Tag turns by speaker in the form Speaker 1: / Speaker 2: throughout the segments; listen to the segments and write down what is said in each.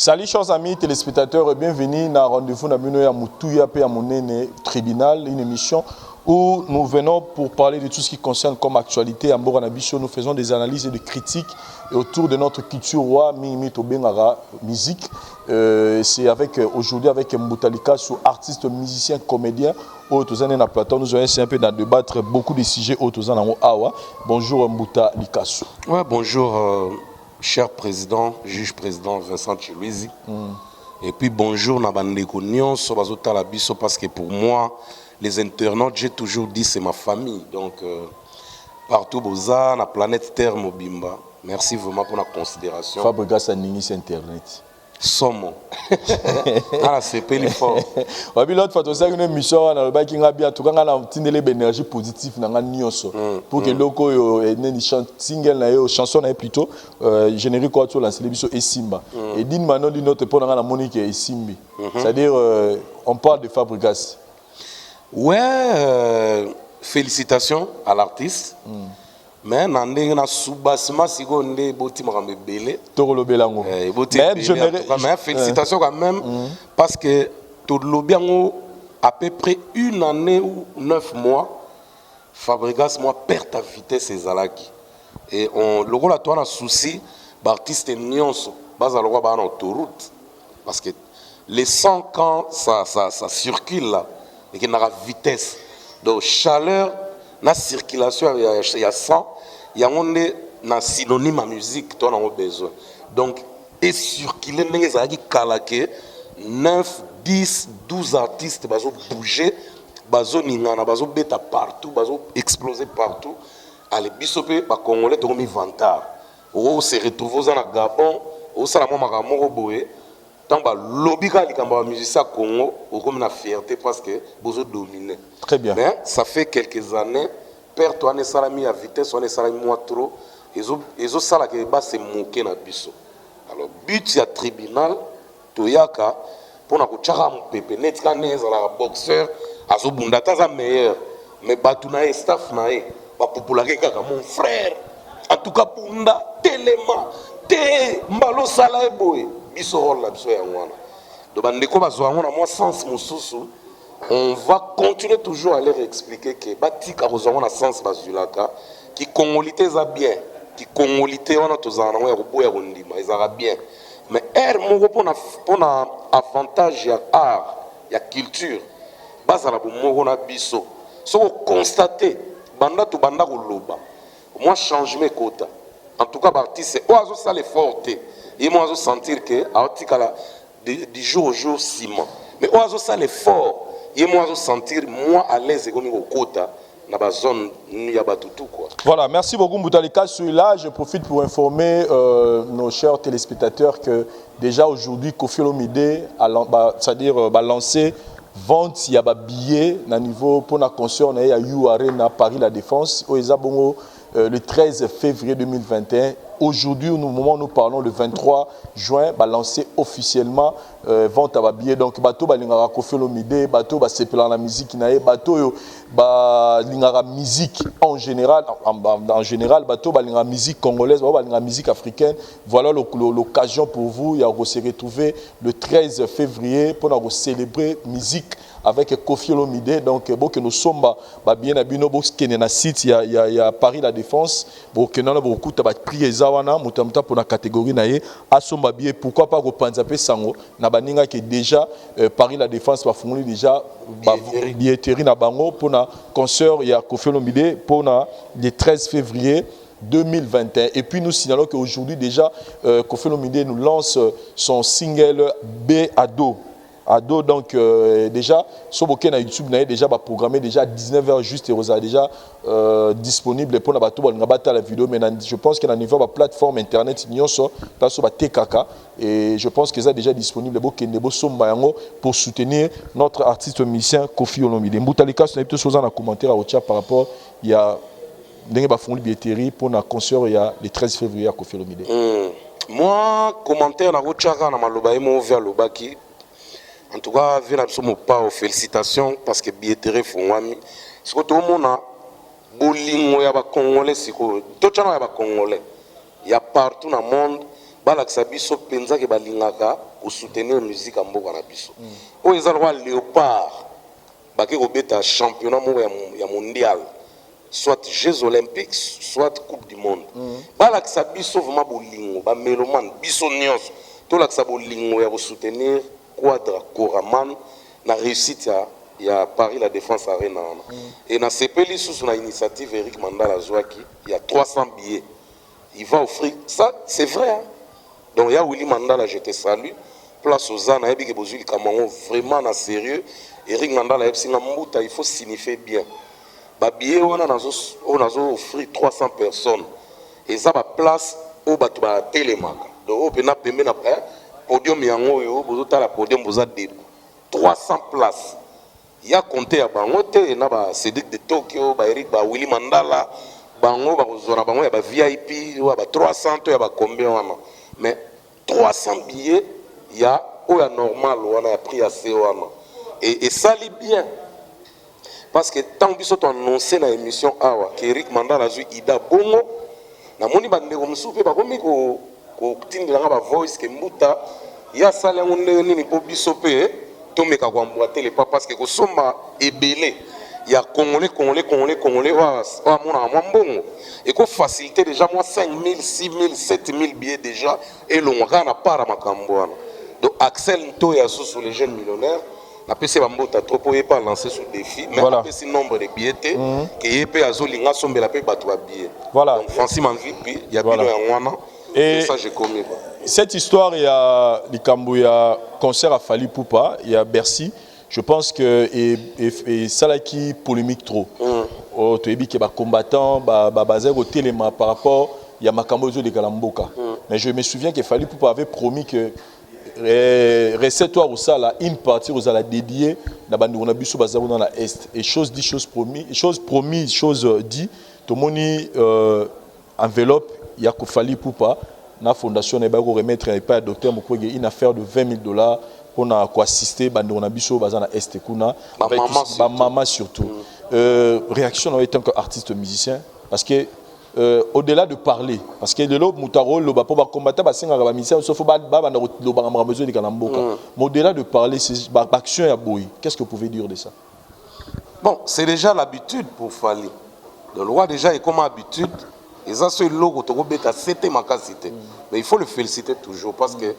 Speaker 1: Salut chers amis téléspectateurs, bienvenue dans Rendez-vous à Moutouya et à Monene Tribunal, une émission où nous venons pour parler de tout ce qui concerne comme actualité. À Mbora-Nabicho, nous faisons des analyses et des critiques autour de notre culture roi, Mimi Tobengara, musique. C'est avec aujourd'hui avec Mboutalika, artiste, musicien, comédien. Nous allons essayer un peu de débattre beaucoup de sujets autour de Awa. Bonjour Mboutalika.
Speaker 2: Ouais, bonjour. Cher président, juge président Vincent Chiluizi. Et puis bonjour Nabandeko Nyonso Bazotala Biso, parce que pour moi, les internautes, j'ai toujours dit c'est ma famille. Donc partout Boza, la planète Terre Mobimba. Merci vraiment pour la considération.
Speaker 1: Fabrikas Aningi Internet.
Speaker 2: Somo. Ah, c'est pas fort.
Speaker 1: Oui, l'autre fois, tu as une émission, on a bien, tu as une énergie positive dans la Nyonso. Pour que loko ait single, chanson plutôt, générique quoi, tu as lancé l'émission Esimba. Et d'une manière d'une autre, pour la Monique Esimbi. C'est-à-dire, on parle de Fabrikas.
Speaker 2: Ouais, félicitations à l'artiste. Mais nandé na soubassement si on est boti marambe belé.
Speaker 1: Toro belango.
Speaker 2: Mais félicitations quand même parce que tout le bien à peu près une année ou 9 mois, Fabrikas moi perd ta vitesse et zalaki. Et on le rôle à toi un souci, l'artiste Nyonso, base à le roi en autoroute parce que les 100 quand ça circule là et qu'il y a la vitesse, donc chaleur. La circulation, il y a 100, il y a un synonyme à musique, tu as besoin. Donc, et circuler, il y a 9, 10, 12 artistes qui vont bouger, qui vont bêta partout, qui vont exploser partout. Allez, bisopé, les Congolais, ils ont mis vantard. On se retrouve dans le Gabon, on se retrouve tant que lobby les musiciens Congo, on a une fierté parce que vous avez dominé.
Speaker 1: Très bien.
Speaker 2: Mais ça fait quelques années, père toi ne salami à vitesse, on est salami moi trop, ils ont ça qui va se moquer na biso. Alors but ya tribunal, toyaka pour na kuchaka mpepe net ka neza la boxeur, azo bundata za meilleur, mais batuna et staff na e, ba populake kaka mon frère. En tout cas bunda telema te mbalo sala eboy. Biso la biso ya ngwana. Donc bandeko bazwa ngwana moi sens mususu. On va continuer toujours à leur expliquer que batika rozanga na sens bazulaka qui congolité za bien, qui congolité wana tozana ngwa ya boya rondima, ezara bien. Mais moko pona avantage ya art, ya culture. Bazala bomoko na biso. So constater banda to banda ko loba. Moi changement quota. En tout cas l'artiste oazo ça l'effort. Et moi, je sentir que du jour au jour, ciment. Mais moi, je sens l'effort. Et moi, je sentir moi à l'aise comme au quota dans la zone tout quoi.
Speaker 1: Voilà, merci beaucoup Mboutalika. Celui-là, je profite pour informer nos chers téléspectateurs que déjà aujourd'hui, Koffi Olomide c'est-à-dire lancé vente il y a des billets à niveau pour la concert à You Arena Paris La Défense au Ezabongo le 13 février 2021. Aujourd'hui, au moment où nous parlons, le 23 juin, va lancer officiellement vente à billets. Donc, bateau va l'ingara Koffi Olomide, bateau va s'épeler la musique nae, bateau va l'ingara musique en général, bateau va l'ingara musique congolaise, va l'ingara musique africaine. Voilà l'occasion pour vous, il y a se retrouver le 13 février pour nous célébrer musique avec Koffi Olomide. Donc, bon que nous sommes bien à Bino, bon que na site, il y a Paris La Défense, bon que nous avons beaucoup de prix zawana, mutamta pour la catégorie naie, à somba bien, pourquoi pas repenser sango, na baninga qui déjà Paris La Défense va fournir déjà billetterie na bango pour na concert il y a Koffi Olomide pour na le 13 février 2021. Et puis nous signalons qu'aujourd'hui déjà Koffi Olomide nous lance son single B Ado. Ado, donc déjà, sur le YouTube, déjà programmé déjà à 19h juste et Rosa déjà disponible pour la vidéo. Mais je pense qu'il y a un niveau de plateforme internet TKK et je pense que c'est déjà disponible pour soutenir notre artiste musicien Koffi Olomide. Mboutalika, c'est une chose en commentaire à par rapport il y a des billetterie pour la concert il y a le 13 février à Koffi Olomide.
Speaker 2: Moi, commentaire à Rochaka na maloba vers Lobaki. En tout cas, félicitations parce que billetterie fongwami. Ce que tout le monde a, bolingo ya ba Congolais, tout le monde ya ba Congolais. Il y a partout dans le monde balakisa biso penza ke balingaka soutenir musique ya mboka na biso oyo eza lokwa léopard bake kobeta championnat moko ya mondial soit Jeux olympiques soit coupe du monde balakisa biso vraiment bolingo bamélomane biso nyonso tolakisa bolingo ya kosoutenir quadra koraman na réussite ya Paris la Défense Arena et na sepeli sous na initiative Eric Mandala Zouaki il y a 300 billets il va offrir ça c'est vrai hein? Donc il y a Willy Mandala je te salue place aux ânes et que bozuli kamango vraiment na sérieux Eric Mandala il faut signifier bien ba billet on a offrir 300 personnes et ça va place au batu ba télémaka donc au pena pembe na podium yango yo bozota la podium boza debout 300 places il y a compté à bango te na ba Cédric de Tokyo ba Eric ba Willy Mandala bango ba kozona bango ya ba VIP ou ba 300 to ya ba combien wana mais 300 billets il y a oya normal wana ya prix assez wana et ça lit bien parce que tant biso to annoncé na émission awa que Eric Mandala azui ida bongo na moni bandeko musupe ba komi ko tindela nga ba voice ke mbuta ya sala ngonde nini po biso pe to meka kwa mbwate le pas parce que ko somba ebele ya congolais wa mona mwambongo et ko faciliter déjà moi 5000 6000 7000 billets déjà et l'on na para makambo wana donc Axel Nto ya sous les jeunes millionnaires na pese bambota trop pour pas lancer ce défi mais voilà. Pese nombre de billets que yepé azolinga sombela pe bato ba billets voilà donc Francis Manvipi ya bino ya wana et ça j'ai commis
Speaker 1: cette histoire il y a likambo ya concert à Fally Ipupa il y a Bercy je pense que et ça là qui polémique trop oh tu es que ba combattant ba basé au téléma par rapport il y a makambo de Galamboka mais je me souviens que Fally Ipupa avait promis que recette-toi au sala une partie aux ala dédiée na bandu na biso bazabo dans la est et chose dit chose promis chose dit to moni enveloppe ya ko Fally Ipupa na fondation na ba ko remettre pas docteur Mukwege une affaire de $20 pour na ko assister bandu na biso bazana est kuna ba maman surtout réaction en tant qu'artiste musicien parce que au-delà de parler parce que de l'autre moutaro le ba pour combattre ba singa ba musicien sauf ba na lo ba besoin de kalamboka mais au-delà de parler c'est ba action ya boy qu'est-ce que vous pouvez dire de ça
Speaker 2: bon c'est déjà l'habitude pour Fally le roi déjà est comme habitude et ça c'est logo to beta c'était ma casité mais il faut le féliciter toujours parce que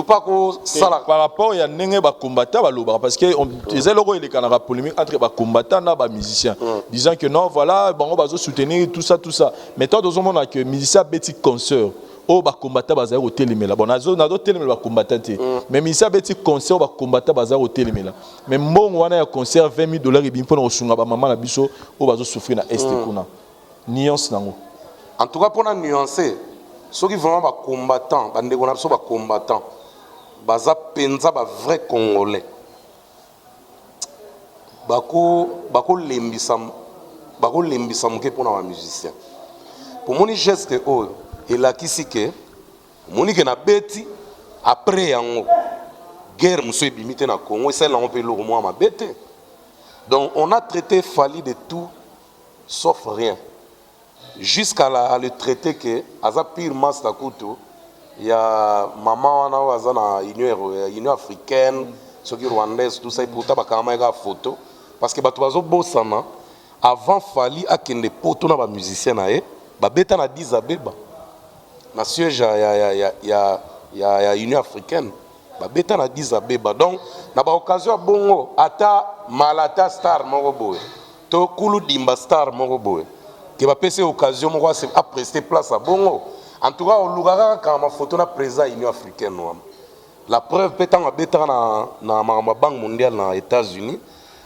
Speaker 1: par rapport à nenge ba combattant ba loba parce que les logo il est canara polémique entre ba combattant na ba musicien disant que non voilà bango bazo soutenir tout ça mais toi dans un monde que musicien petit concert o ba combattant ba za au télémela bon nazo télémela ba combattant mais musicien petit concert ba combattant ba za au télémela mais mbongo wana ya concert $20 et bien pour osunga ba maman na biso o bazo souffrir na est kuna nuance nango
Speaker 2: en tout cas pour na nuancer ceux qui vraiment ba combattant bande ko na biso ba combattant baza penza ba vrai congolais bako lembisa moke pour na ba musicien pour moni geste oyo elakisi ke moni ke na beti après yango guerre muso ebimite na Congo et celle là on peut le moi ma bête donc on a traité Fally de tout sauf rien jusqu'à le traiter que aza pire master kuto ya maman wana waza na union africaine soki rwandaise tout ça pourtant bakama ga photo parce que bato bazo bosana avant Fally akende poto na ba musicien na ye ba beta na 10 abeba na siège ya union africaine ba beta na 10 abeba donc na ba occasion bongo ata malata star moko boye to kulu dimba star moko boye qui va passer occasion à prester place à bongo en tout cas au lugara quand ma photo na présent union africaine la preuve pétant à beta na banque mondiale na États-Unis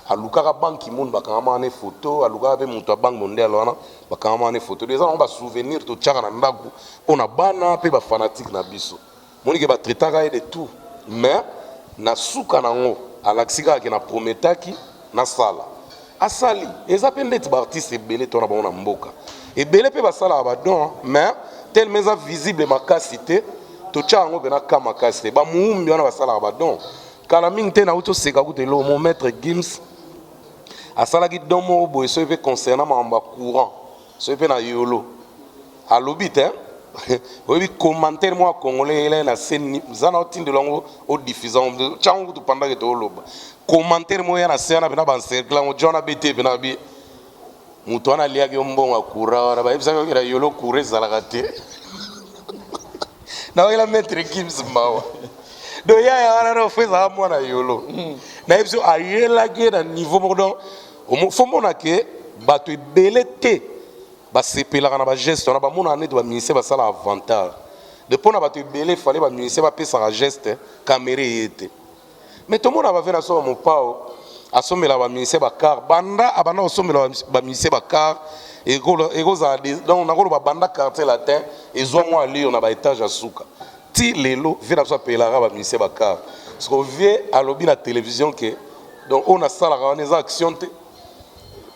Speaker 2: à lugara banque monde ba quand ma photo à lugara be muto banque mondiale wana ba quand ma photo les gens on va souvenir to tchaka na ndaku on a bana pe ba fanatique na biso moni ke ba traitaka de tout mais na suka nango alaxika ke na prometaki na sala asali ezapende neti baartiste ebele to na bango na mboka ebele mpe basalaka badon mais tellement eza visible makasi te totya yango mpe na ka makasi te bamuumbi wana basalaka badon kala mingi te nauti oseka kutelo mo maître Gims asalaki don moko boye soki mpe concernant makambo ya courant soki mpe na yolo alobi te Oui, commentaire moi congolais là na scène zana otinde longo au diffusant changu tu pendant que to loba commentaire moi na scène na ban cercle on jona BT bina bi mutu ana liaki mbonga kura wana ba ibisa ko yolo kure zalakate na wela mettre Gims mawa do ya wana no feza mwana yolo na ibisa ayela ke na niveau modon o fo mona ke bato ebelete basepelaka na bageste wana bamona neti baministère basala avantage depuis na bato ebele fale baministère bapesaka geste kamera ye te mais tomona bave na so mopao asomela baministère bakar banda abanda kosomela baministère bakar ekozala donc nakoloba banda quartier latin ezwa mwa lio na baétage ya suka ti lelo ve na biso apelaka baministère bakar parce que vie alobi na télévision ke donc oyo nasalaka wana eza action te.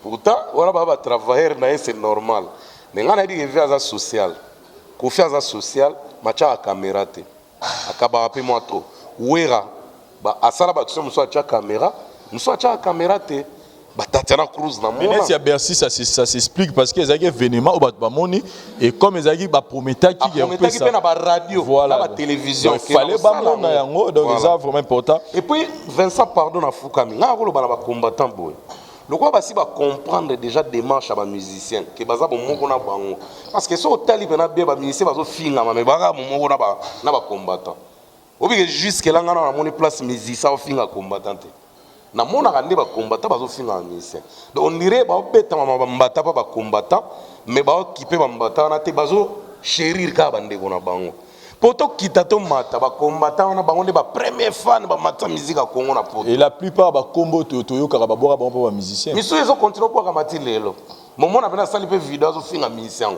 Speaker 2: Pourtant, on va travailler, c'est normal. Mais on a dit que vie social. Confiance sociale, macha a caméra te. A kabarape moi trop. Ouera, ba asala ba action muso acha caméra, muso acha caméra te. Ba Tatiana Cruz na mona.
Speaker 1: Mais Bercy ça s'explique parce que les événements au Batbamoni et comme les agis ba prometa qui
Speaker 2: est ça na ba radio,
Speaker 1: voilà,
Speaker 2: na ba télévision.
Speaker 1: Il fallait ba mona yango donc c'est vraiment important.
Speaker 2: Et puis Vincent pardon na Fukami, nga ko lo ba combattant boy. Le quoi va comprendre déjà démarche à ma musicien que baza bon moko na bango parce que so tali bena bien ba musicien bazo finga mais baga moko na ba combattant obi que jusque là ngana na moni place musicien finga combattant na mona kande ba combattant bazo finga musicien donc on dirait ba beta mama mbata pa ba combattant mais ba occuper ba mbata na te bazo chérir ka bande kona bango poto kitato mata ba combattant na bango ba premier fan ba mata musique à Congo na poto
Speaker 1: et la plupart ba combo toyo ka ba bora ba musicien
Speaker 2: miso ezo continue pour kamati lelo momo na bena sali pe video zo finga musicien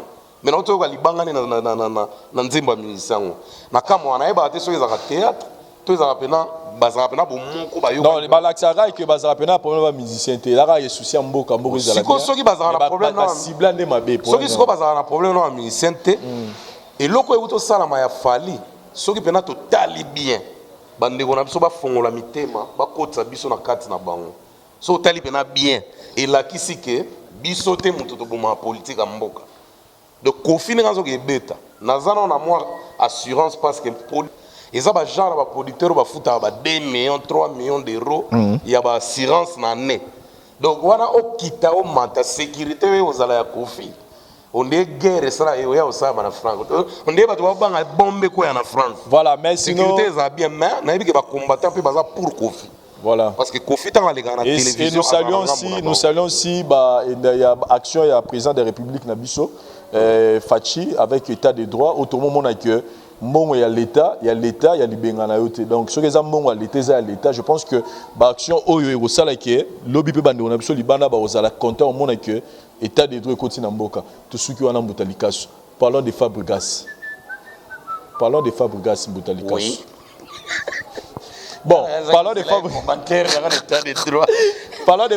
Speaker 2: mais na to ka libanga na nzimba musicien na kama wana e ba te so ezaka théâtre to ezaka pena bazaka pena bo moko ba yo
Speaker 1: non ba laxara que bazaka pena problème ba musicien te la ka souci mboka mboka ezala
Speaker 2: siko soki bazaka na problème na
Speaker 1: cible ndé mabe
Speaker 2: soki siko bazaka na problème na musicien te et loko euto sala ma ya fali soki pena to tali bien bandeko na biso ba fongola mitema ba kotsa biso na kati na bango so tali pena bien et la kisike biso te mutu to boma politique a mboka de confiner ngazo ke beta nazana na moi assurance parce que eza ba genre ba producteur ba futa ba 2 millions 3 millions d'euros ya ba assurance na ne donc wana okita o mata sécurité we ozala ya kofi on est guerre ça et ya osama na France on est bato ba banga bombe ko ya na France
Speaker 1: voilà mais sinon
Speaker 2: sécurité za bien mais na yebike ba combattant pe baza pour kofi
Speaker 1: voilà
Speaker 2: parce que kofi tant les gars na télévision
Speaker 1: et nous saluons aussi bah il y a action il y a président de la République na biso Fachi avec état de droit autrement mon que mon il y a l'état il y a libengana yote donc ce que ça mon à l'état je pense que ba action oyo sala ke lobby pe bande on a biso libana ba ozala content au monde que état de droit continue na mboka to suki wana mbutalikaso parlons de Fabregas mbutalikaso
Speaker 2: oui.
Speaker 1: Bon, parlons de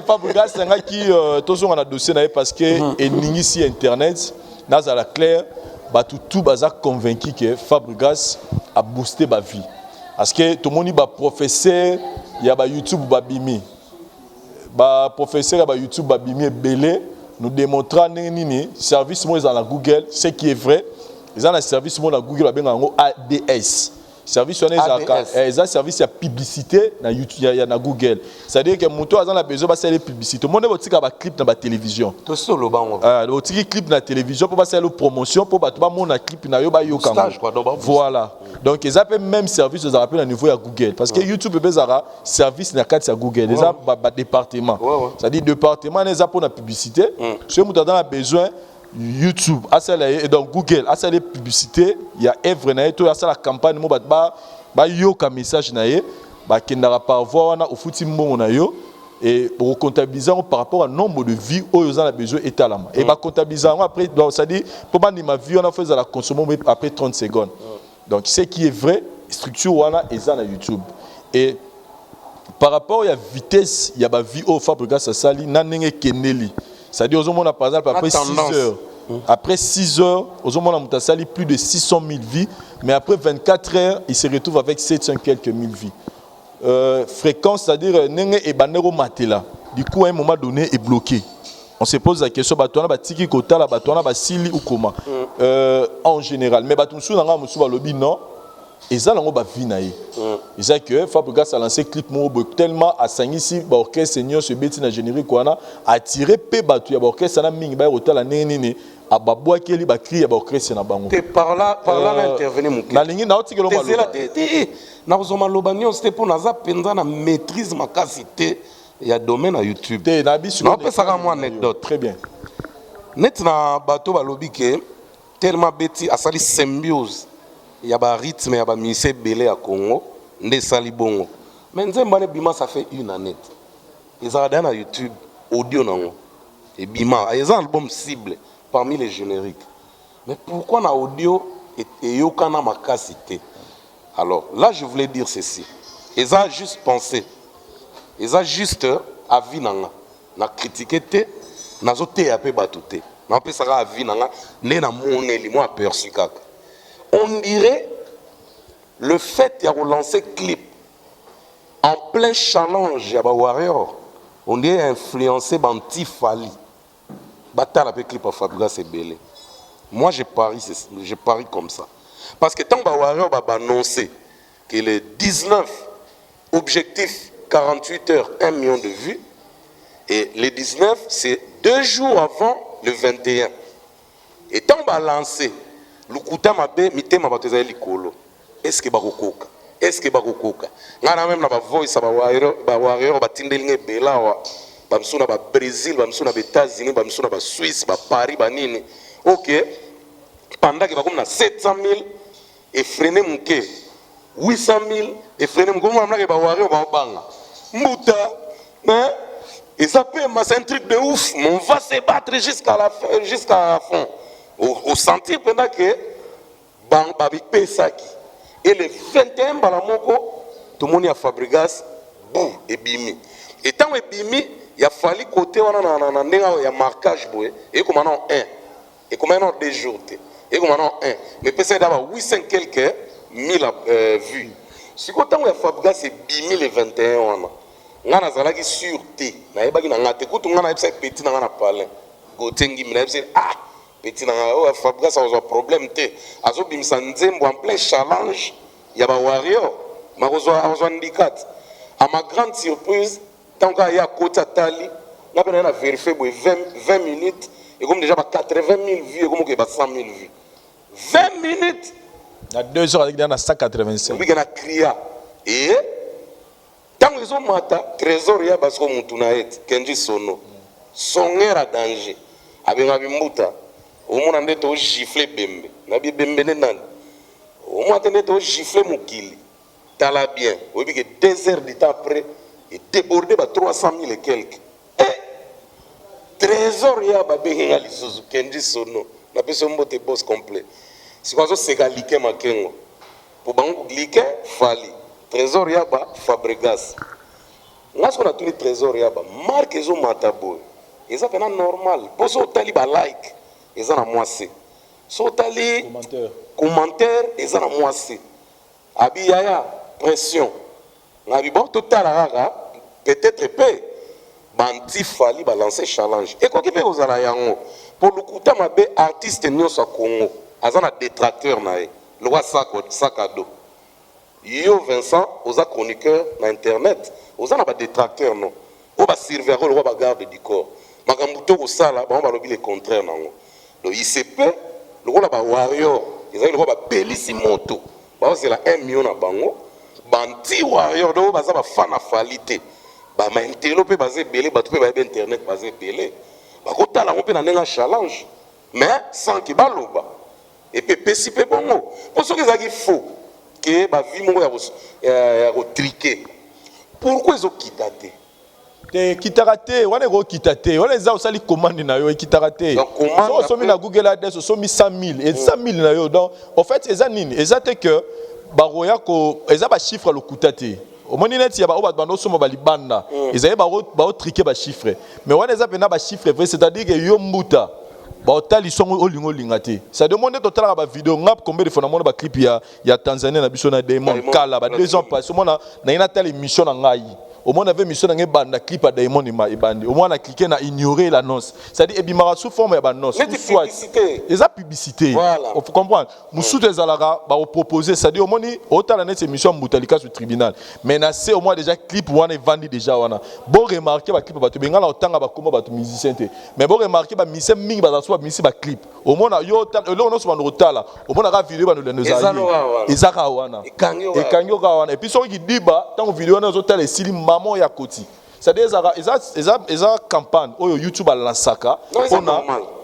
Speaker 1: Fabregas, c'est un qui tous on a dossier parce que ici internet, dans la claire, tout bazar convaincu que Fabregas a boosté ma vie. Parce que tout le monde est professeur, il y a YouTube babimi, professeur il y a YouTube babimi belé, nous démontrons nini service moi dans la Google, ce qui est vrai, ils ont un service moi dans Google bien en ADS. Service on est service de publicité na YouTube na Google. C'est-à-dire que mon tour a besoin de faire des publicités. Mon est un clip dans la télévision.
Speaker 2: Tout ça le banc.
Speaker 1: Le clip dans la télévision pour faire la promotion pour battre mon clip na yo ba yo comme. Voilà. Donc ils appellent même service aux appellent à niveau à Google parce que YouTube bezara service na carte à Google. Les a département. C'est-à-dire département les a pour la publicité. Si mon dans a besoin YouTube, et donc Google, à les publicités, il y a œuvre na to à la campagne mo ba yo ka message na ye, ba kendara par voix na au futi mbongo na yo et pour comptabiliser par rapport au nombre de vies où ils ont besoin étalement. Et ba comptabiliser après donc ça dit pour ma vie on a fait la consommer après 30 secondes. Donc ce qui est vrai, structure wana eza na YouTube. Et par rapport à la vitesse, il y a ba vie au Fabregas ça sali na ndenge keneli. C'est-à-dire, aux hommes, par exemple, après 6 heures, après 6 heures, aux hommes, on a sali plus de 600 000 vies, mais après 24 heures, il se retrouve avec 700 quelques mille vies. Fréquence, c'est-à-dire, Nenge et Banero Matela, du coup, à un moment donné, est bloqué. on se pose la question batona batiki kota la batona basili ou comment en général mais batumsu nanga musu balobi non eza lango ba vie na ye eza que Fabregas a lancé clip mo tellement asangisi ba orchestre seigneur ce beti na générique wana attiré pe batu ya ba orchestre na mingi ba rotala nini ababwa keli ba cri ya ba orchestre na bango
Speaker 2: te par là intervenir mon
Speaker 1: na lingi na otikelo
Speaker 2: maloba na kozoma lobanion c'était pour naza penza na maîtrise makasi te ya domaine à YouTube
Speaker 1: te na bisu
Speaker 2: na pesaka mo anecdote
Speaker 1: très bien
Speaker 2: net na bato balobi ke tellement beti asali symbiose ya ba rythme ya ba musicien belé à Congo nde sali bongo mais nzemba ne bima ça fait une année ils ont dans YouTube audio nango et bima ils ont un album cible parmi les génériques mais pourquoi na audio et yokana makasité alors là je voulais dire ceci ils ont juste pensé ils ont juste avis nanga na critiquer te nazo te ya pe batuté na pesaka avis nanga ne na moneli moi aperçu kaka. On dirait le fait de relancer clip en plein challenge ya ba Warrior, on dirait influencé par Tifali. Bata la clip à Fabregas et Belé. Moi je parie comme ça. Parce que tant que Warrior va annoncer que les 19 objectifs 48 heures 1 million de vues et les 19 c'est 2 jours avant le 21. Et tant que va lancer lukuta mabe mitema bato ezali likolo est-ce que bakokoka est-ce que bakokoka ngana même na ba voice ba warrior batindeli nge belawa ba msuna ba Brésil ba msuna ba États-Unis ba msuna ba Suisse ba Paris ba nini OK pendant que bakom na 700,000 et freiner muke 800,000 et freiner muke mona ke ba warrior ba banga muta hein et ça peut c'est un truc de ouf mais on va se battre jusqu'à la fin au sentir pendant que Babi Pesaki et le 21 balamoko tout le monde a Fabregas boum et bimi et tant que bimi il a fallu côté on a marquage boy et comme on 1 et comme on 2 jours et comme on 1 mais peut-être d'avoir 800 quelques 1000 vues si quand on a Fabregas et bimi le 21 on a nazalaki sur T na yebaki na ngate kutu ngana yebisa petit na ngana parler gotengi mina yebisa petit na Fabregas a un problème te azo bimisa nzembo en plein challenge ya ba warrior makozo handicap à ma grande surprise tant qu'il y a côté tali na pena na vérifier 20 minutes et comme déjà 80,000 vues et comme que 100,000 vues 20 minutes
Speaker 1: na 2 heures avec dans 185
Speaker 2: oui na cria et tant ils ont mata trésor ya basko mutuna et Kenji Sono songer à danger abenga bimbuta au moins on est au gifler bembe na bi bembe nan au moins on est au gifler mukili tala bien oui que 2 heures de temps après et débordé par 300,000 et quelques et trésor ya ba benga lisuzu Kenji Sono na peso mbote boss complet si quoi c'est galike makengo pour bango glike fali trésor ya ba Fabregas ngaso na tuni trésor ya ba marque ezo matabo eza pena normal poso tali ba like eza na mwasi so tali commentaire eza na mwasi abi yaya pression ngabi bon total rara peut-être pe banti fali balancer challenge et quoi que peut ozala yango pour lukuta mabe artiste nyonso a Congo azana détracteur na ye le roi Sakado yo Vincent oza chroniqueur na internet ozana ba détracteur non o ba serveur le roi ba garde du corps makambo to ko sala ba lobi le contraire nango donc il se peut le roi ba warrior ils ont le roi ba belisi moto ba c'est la 1 million na bango banti warrior do ba za ba fana falite ba ma interloper ba ze belé ba to pe ba internet ba ze belé ba ko tala on pe na nenga challenge mais sans que ba loba et puis pesi pe bongo pour ceux qui ça qui faux que ba vie mo ya ko triquer pourquoi ils ont quitté
Speaker 1: te kitarate wana go kitate wana za osali commande na yo kitarate so somi na Google Adresse somi 100,000 et 100,000 na yo donc en fait eza nini ezate que baroya ko eza ba chiffre le kutate au moni net ya ba bando somo ba libanda ezali ba triquer ba chiffre mais wana eza pena ba chiffre vrai c'est-à-dire que yo mbuta ba otali songo olingo lingate ça demande total ba vidéo ngap combien de fois na mona ba clip ya Tanzanie na biso na Diamond Kala ba 2 ans passé mona na ina telle émission na ngai au moins on avait mission dans banda clip à Diamond et bandi au moins on a cliqué na ignorer l'annonce c'est-à-dire ebimara sous forme ya annonce
Speaker 2: mais publicité
Speaker 1: eza publicité
Speaker 2: voilà
Speaker 1: faut comprendre musutu ezalaka ba proposer c'est-à-dire au moins otala net émission mutalika sur tribunal mais na c'est au moins déjà clip wana vandi déjà wana bon remarquer ba clip ba to benga na otanga ba komba ba to musicien te mais bon remarquer ba musicien mingi ba so ba musicien ba clip au moins yo lo no so ba otala au moins na vidéo ba no lendo za ezaka wana ekangi wana et puis so ki diba tant vidéo na zo tala esili maman ya koti c'est-à-dire eza campagne oyo YouTube a lancaka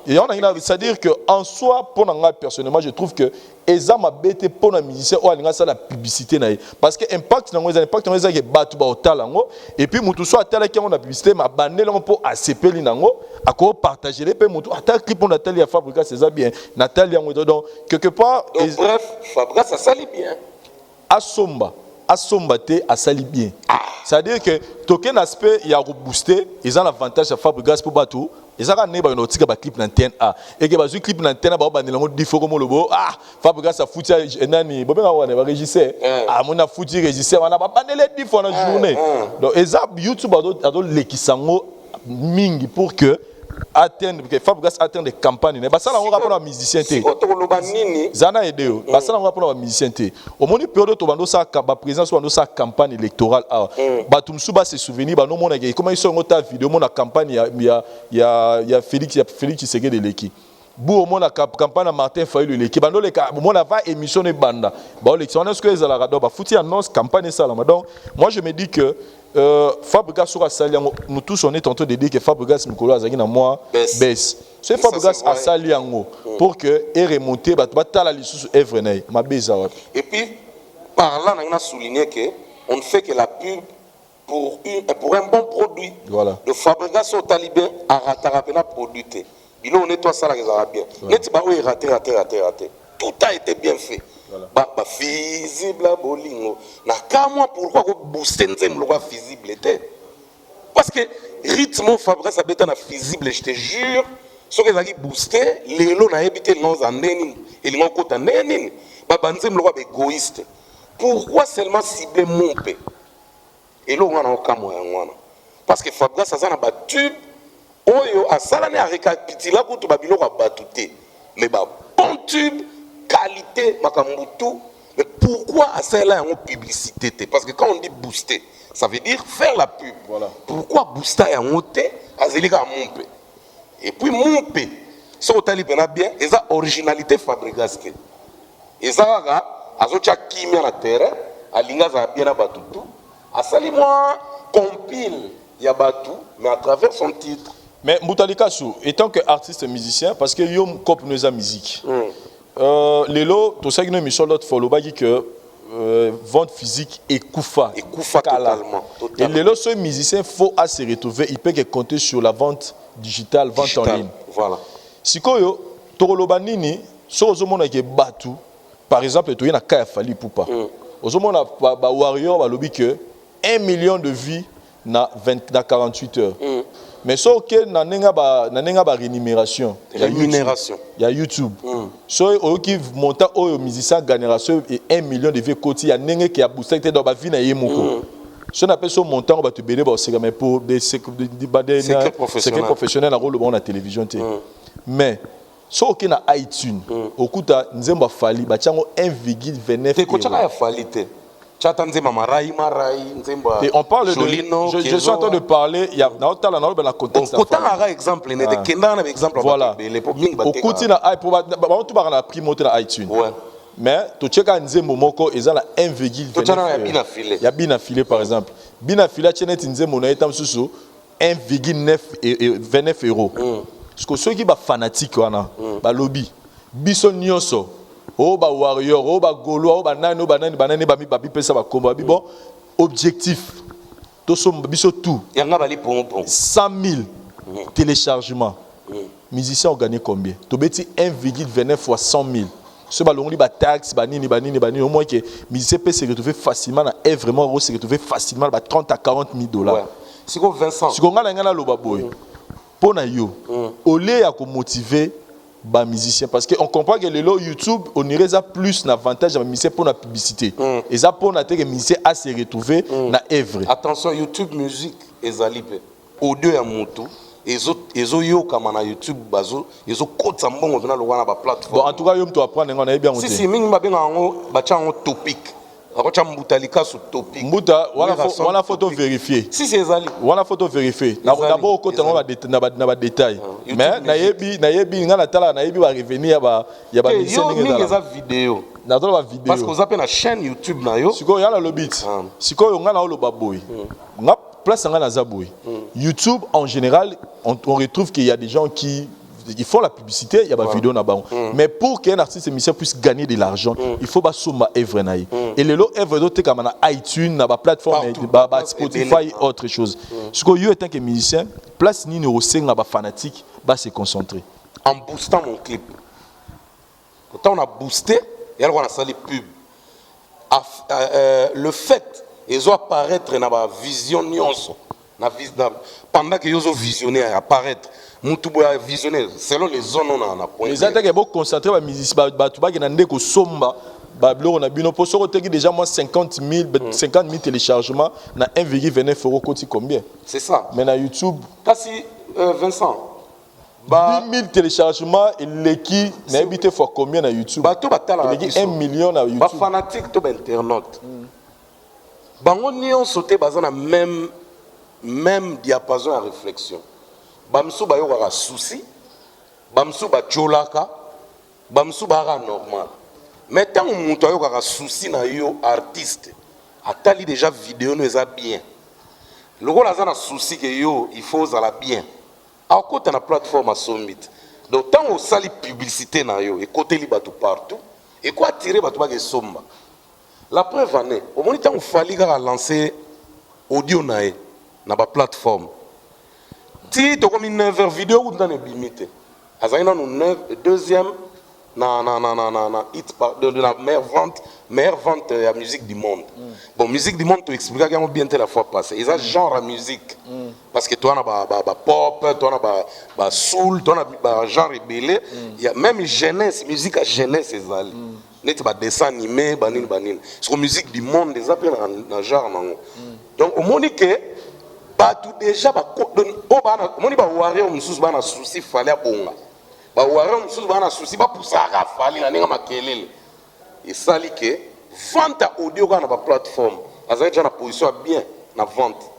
Speaker 1: c'est-à-dire que en soi pour moi personnellement je trouve que eza mabete pour na musicien o alinga ça la publicité na parce que impact na ngoza ke batu ba otala ngo et puis mutu so atala ki na publicité ma bandela ngo pour acpeli nango ako partager les pe mutu ata clip on atali ya Fabrica c'est ça bien Nathalie ngo donc quelque part
Speaker 2: bref Fabrica ça sali bien
Speaker 1: asomba te asali bien c'est-à-dire que token aspect il y a rebooster ils ont l'avantage à Fabregas pour bateau ils ont né ba notika ba clip l'antenne A et que ba zu clip l'antenne ba ba ndelango difo comme lobo Fabregas a foutu nani bobenga wana ba régisseur mona foutu régisseur wana ba bandele difo na journée donc YouTube ado lekisango mingi pour que atteindre que Fabregas atteindre des campagnes ba ça la on rapport à musicien té zana edeo ba ça la on rapport à musicien té au moment période to bando ça ba présence bando ça campagne électorale ba tumsu ba se souvenir ba no mona comment ils sont ngota vidéo mona campagne ya Félix Tshisekedi de Leki bu au mona campagne Martin Fayulu Leki bando le mona va émission e banda ba élection est-ce que les ala ba fouti annonce campagne ça là donc moi je me dis que Fabregas sera sali nous tous on est en train de dire que Fabregas Mikolo azaki na moi baisse c'est Fabregas a sali yango pour que et remonter batala lisusu œuvre na ma beza
Speaker 2: et puis par là on a souligné que on ne fait que la pub pour un bon produit
Speaker 1: voilà
Speaker 2: le Fabregas au talibé a rattrapé la produit il on nettoie ça là bien net ba oui raté tout a été bien fait voilà. Ba visible à bolingo na kamwa pourquoi ko booster nzem lo visible était parce que rythme Fabrice a beta na visible je te jure ce que zaki booster lelo na ebité non za ndeni elingo kota ndeni ba banzem lo égoïste pourquoi seulement cibler mon pe et lo ngana okamwa ya ngwana parce que Fabrice azana ba tube oyo asala ne a récapitula ko to ba biloko batute mais ba bon tube qualité makambutu mais pourquoi à celle-là en publicité parce que quand on dit booster ça veut dire faire la pub
Speaker 1: voilà.
Speaker 2: Pourquoi booster en hauteur azelika monpe et puis monpe so otali pena bien et ça originalité Fabregas ke et ça ga azocha kimia na terrain alinga za bien na batutu asali moi compile ya batu mais à travers son titre
Speaker 1: mais Moutalikasu étant que artiste musicien parce que yom cop nous a musique Lelo, tout ça qui nous est mis sur l'autre follow bagi que vente physique et koufa
Speaker 2: totalement.
Speaker 1: Et Lelo, ce musicien faut à se retrouver, il peut compter sur la vente digitale, vente en ligne.
Speaker 2: Voilà.
Speaker 1: Si koyo torolobanini, so ozomona ke batu, par exemple, tu y na kaya fali poupa. Ozomona ba warrior ba lobi que 1 million de vies na 48 heures. Mais ce que nanenga ba rémunération,
Speaker 2: rémunération.
Speaker 1: Il y a YouTube. So qui monte au musicien génération et 1 million de vies côté ya nenge qui a boosté dans ba vie na yemoko. Ce qu'on appelle ce montant on va te béné c'est mais pour des secrets professionnels à rôle bon la télévision mais ce qui na iTunes okuta nzemba fali ba tiango 1,29
Speaker 2: te ko tiaka fali te. Et
Speaker 1: on parle de je suis en train de parler il y a dans contexte
Speaker 2: exemple
Speaker 1: voilà au côté na tout na prix monter na iTunes mais tu cheka nzembo moko ezala 1,29 ya bina filé par exemple bina filé chenet nzembo na etam susu 1,29 euros parce que ceux qui ba fanatique wana ba lobby biso nyonso oh ba warrior oh ba golo oh ba nani banani ba mi ba pesa ba komba bon objectif to so biso tout
Speaker 2: yanga bali pom
Speaker 1: 100 000 téléchargements musicien ont gagné combien to beti 1,29 fois 100 000 ce ballon li ba taxe banini au moins que musicien peut se retrouver facilement na est vraiment se retrouver facilement ba 30 à 40 000 dollars
Speaker 2: ouais siko Vincent
Speaker 1: siko ngala ngala loba boy pona yo au lieu ya ko motiver ba musicien parce que on comprend que le YouTube on irait ça plus d'avantage à musicien pour la publicité et ça pour na que musicien à se retrouver na œuvre.
Speaker 2: Attention, YouTube musique ezali pe audio ya moto ezo yoka na YouTube bazo ezo kota mbongo na lo wana ba plateforme.
Speaker 1: Bon en tout cas yo mto apprendre ngona bien
Speaker 2: si si mingi ba benga ngo ba chango topic akocha mbutalika su topic
Speaker 1: mbuta wana photo vérifier
Speaker 2: si c'est ezali
Speaker 1: wana photo vérifier d'abord kota na ba détail mais na yebi ngana tala na yebi ba revenir ya ba mission
Speaker 2: ningi za vidéo
Speaker 1: na tala ba vidéo
Speaker 2: parce que vous appelez na chaîne YouTube na yo
Speaker 1: siko ya la lobit siko yo ngana lo baboy nga place ngana zaboy YouTube en général on retrouve qu'il y a des gens qui ils font la publicité, il y a des vidéos là-bas. Mais pour qu'un artiste musicien puisse gagner de l'argent, il faut que son œuvre naïe. Et les autres œuvres d'autres comme iTunes, na plateforme, Spotify, autre chose. Ce que yo étant que musicien, place ni numéro 5 na fanatique, va se concentrer.
Speaker 2: En boostant mon clip. Quand on a boosté, et alors on a sali pub. Le fait ils ont apparaître dans la vision nuance, pendant que ils ont visionné apparaître. Mutuboya visionnaire selon les zones on a point.
Speaker 1: Les attaques est beaucoup concentré ba musicien ba tuba na ndeko somba ba bloro na bino pour sortir déjà moi 50 000 téléchargements na 1,29 € coûte combien? C'est ça. Mais na YouTube
Speaker 2: kasi Vincent
Speaker 1: 10 000 téléchargements et l'équipe n'a habité fois combien na YouTube?
Speaker 2: Ba to batala
Speaker 1: 1 million na YouTube.
Speaker 2: Ba fanatique to internaute. Bango nion sauté bazana même diapason à réflexion. Bamsou ba yoka souci, bamsou ba cholaka, bamsou ba normal. Mais tant que mon toyo ka souci na yo artiste, atali déjà vidéo nous a bien. Le gars là na souci que yo il faut ça la bien. À côté na plateforme à Summit. Donc tant on sali publicité na yo et côté li batou partout et quoi attirer batou ba ke somba. La preuve en est, au moment où il fallait lancer audio na ba plateforme. Si tu as mis 9 heures vidéo ou dans les bimité. Azayna nous 9 deuxième na de la meilleure vente de la musique du monde. Bon musique du monde tu expliques comment bien la fois passée. Ils ont genre à musique. Parce que toi on a ba pop, toi on a ba soul, toi on a ba genre rebelle, il y a même jeunesse, musique à jeunesse ezali. Net ba dessin animé banine. Sur musique du monde des appels dans genre nango. Donc au moment que tout déjà moni ba waré o mususu bana souci fallait bonga ba waré o mususu bana souci ba poussaka fali na ninga makelele et sali que vente audio na ba plateforme azali déjà na position bien na vente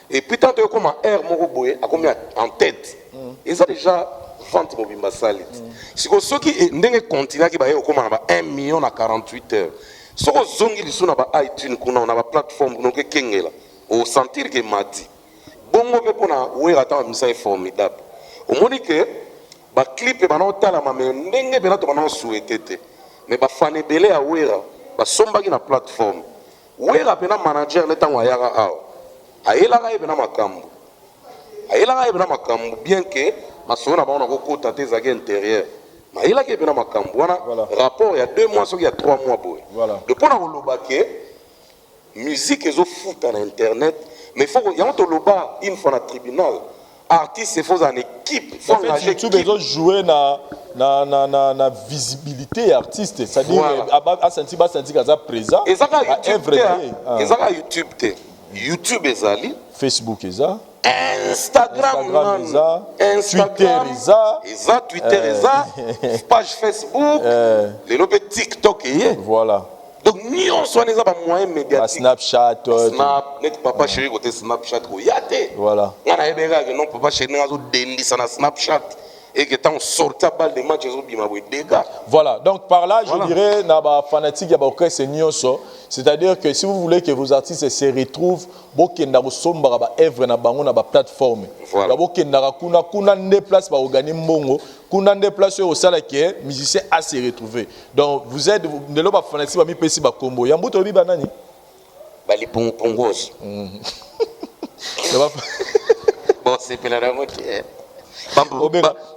Speaker 2: et puis tant que comme air moko boye a combien en tête et ça déjà vente mobimba sali siko soki ndenge continue ki ba yo comme na 1 million na 48 heures soko zongi lisu na ba iTunes kuna na ba plateforme kuno ke kengela au sentir que mati bongo pe pona wera ta misa est formidable au moni que ba clip ba na tala ma ndenge be na to ba souhaité mais ba fane belé a wera ba somba ki na plateforme wera pe na manager ne tango yaka a ayela ka ebe na makambo bien que masona ba na ko kota te za intérieur mais ayela ka ebe na makambo wana rapport il y a 2 mois il y a 3 mois boy de pona ko lobake musique ezo foot na internet mais faut y a un toloba une fois na tribunal artiste il faut en équipe faut engager
Speaker 1: YouTube ezo jouer na visibilité artiste c'est à dire a senti kaza présent
Speaker 2: et ça ka YouTube ezali
Speaker 1: Facebook eza
Speaker 2: Instagram Twitter eza page Facebook les lobes TikTok
Speaker 1: voilà.
Speaker 2: Donc, nous sommes des moyens médiatiques.
Speaker 1: Snapchat.
Speaker 2: Net papa chéri côté Snapchat.
Speaker 1: Voilà.
Speaker 2: On a des non papa chéri n'a pas de Snapchat. Et que tant sorti à balle de match, ils ont bien des dégâts.
Speaker 1: Voilà. Donc, par là, je dirais, n'a fanatique, il y a beaucoup de c'est-à-dire que si vous voulez que vos artistes se retrouvent, beaucoup de somba ba œuvre na bango na ba plateforme. Voilà. Beaucoup de kuna ne place ba organiser mbongo, kuna ne place au sala que musicien a se retrouver. Donc vous êtes de l'oba fanatique ba mi pesi ba combo. Yambuto bi banani?
Speaker 2: Ba li pongos. Bon c'est pelana moke.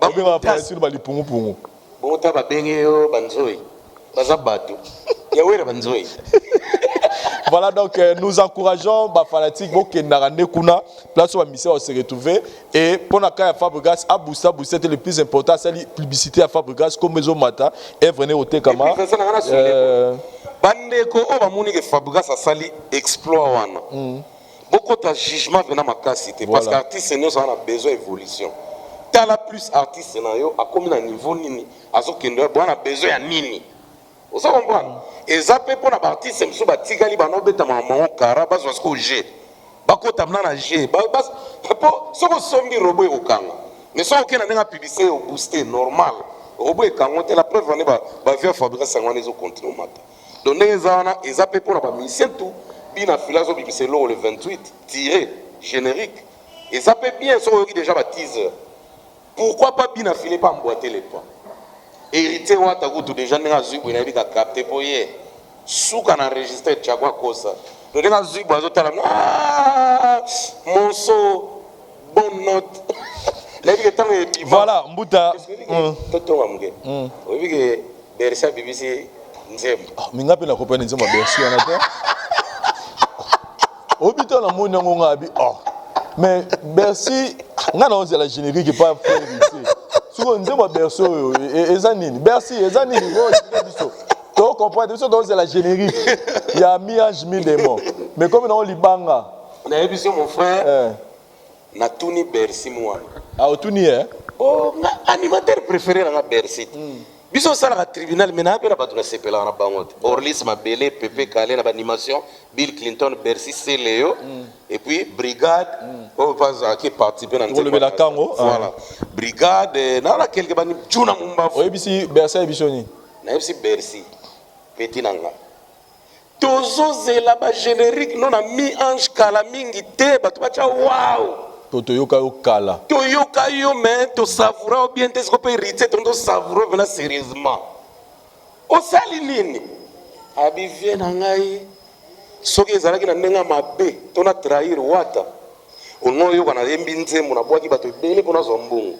Speaker 1: Obéra fanatique ba li pongo.
Speaker 2: Bon ta ba benge yo banzoi. Baza bato. Ya wera banzoi.
Speaker 1: Voilà, donc nous encourageons les fanatiques qui sont place où la mission se retrouver. Et pour la Fabregas, à Boussa, c'était le plus important, c'est la publicité à Fabregas, comme Maison Mata, et venez au Tekama.
Speaker 2: Bandeko, on va montrer que Fabregas a sali exploit. Beaucoup de jugement venant ma cassité parce qu'artiste nous on a besoin d'évolution. T'as la plus artiste scénario à combien de niveau nini, à ce qu'on a besoin de nini. Vous comprenez? Et ça peut pour la artiste c'est monsieur Batigali banobe tamama kara bas parce que j'ai. Bako tamna na j'ai. Bas ce que sombi robot au kanga. Mais ça aucun n'a publicité au booster normal. Robot kanga c'est la preuve on est ba faire Fabrice Sangwane les continue mata. Donc les ana et ça peut pour la mission tout. Bien philosophie c'est le 28 tiré générique et ça peut bien ça déjà teaser. Pourquoi pas bien filer pas emboîter les pas hérité wata kutu déjà n'a zubu na bika capter pour hier souka na enregistrer chakwa kosa donc n'a zubu azotala monso bonne note la bika tant et
Speaker 1: voilà mbuta
Speaker 2: toto amge obi que bersa BBC nzem
Speaker 1: minga pe na kopena nzema bersi na te obito na mona ngonga abi mais Bercy ngana on la générique pas faire ici souvent nzema berso ezanini Bercy ezanini biso to comprendre biso dans la générique il y a miage mi démon mais comme on libanga
Speaker 2: na ebiso mon frère na tuni Bercy moi
Speaker 1: otuni
Speaker 2: animateur préféré na Bercy biso sala ka tribunal mais na pena batuna sepela na bangote Orlis Mabele Pepe Kale na animation Bill Clinton Bercy c'est Léo et puis brigade on va qui participer dans
Speaker 1: le Kango
Speaker 2: voilà brigade na la quelque bani juna mumba
Speaker 1: ebisi Bercy ebisoni
Speaker 2: na ebisi Bercy petit nanga tozo zela ba générique non na mi ange kala mingi te batu bacha wow
Speaker 1: toyoka yo kala
Speaker 2: toyoka yo mais to savourer bien te ce qu'on peut hériter to savourer vraiment sérieusement o sali nini abi vient na ngai soki ezalaki na ndenga mabe to na trahir wata ono yo kana yembi nzemu na bwaki bato ebele pona zombungu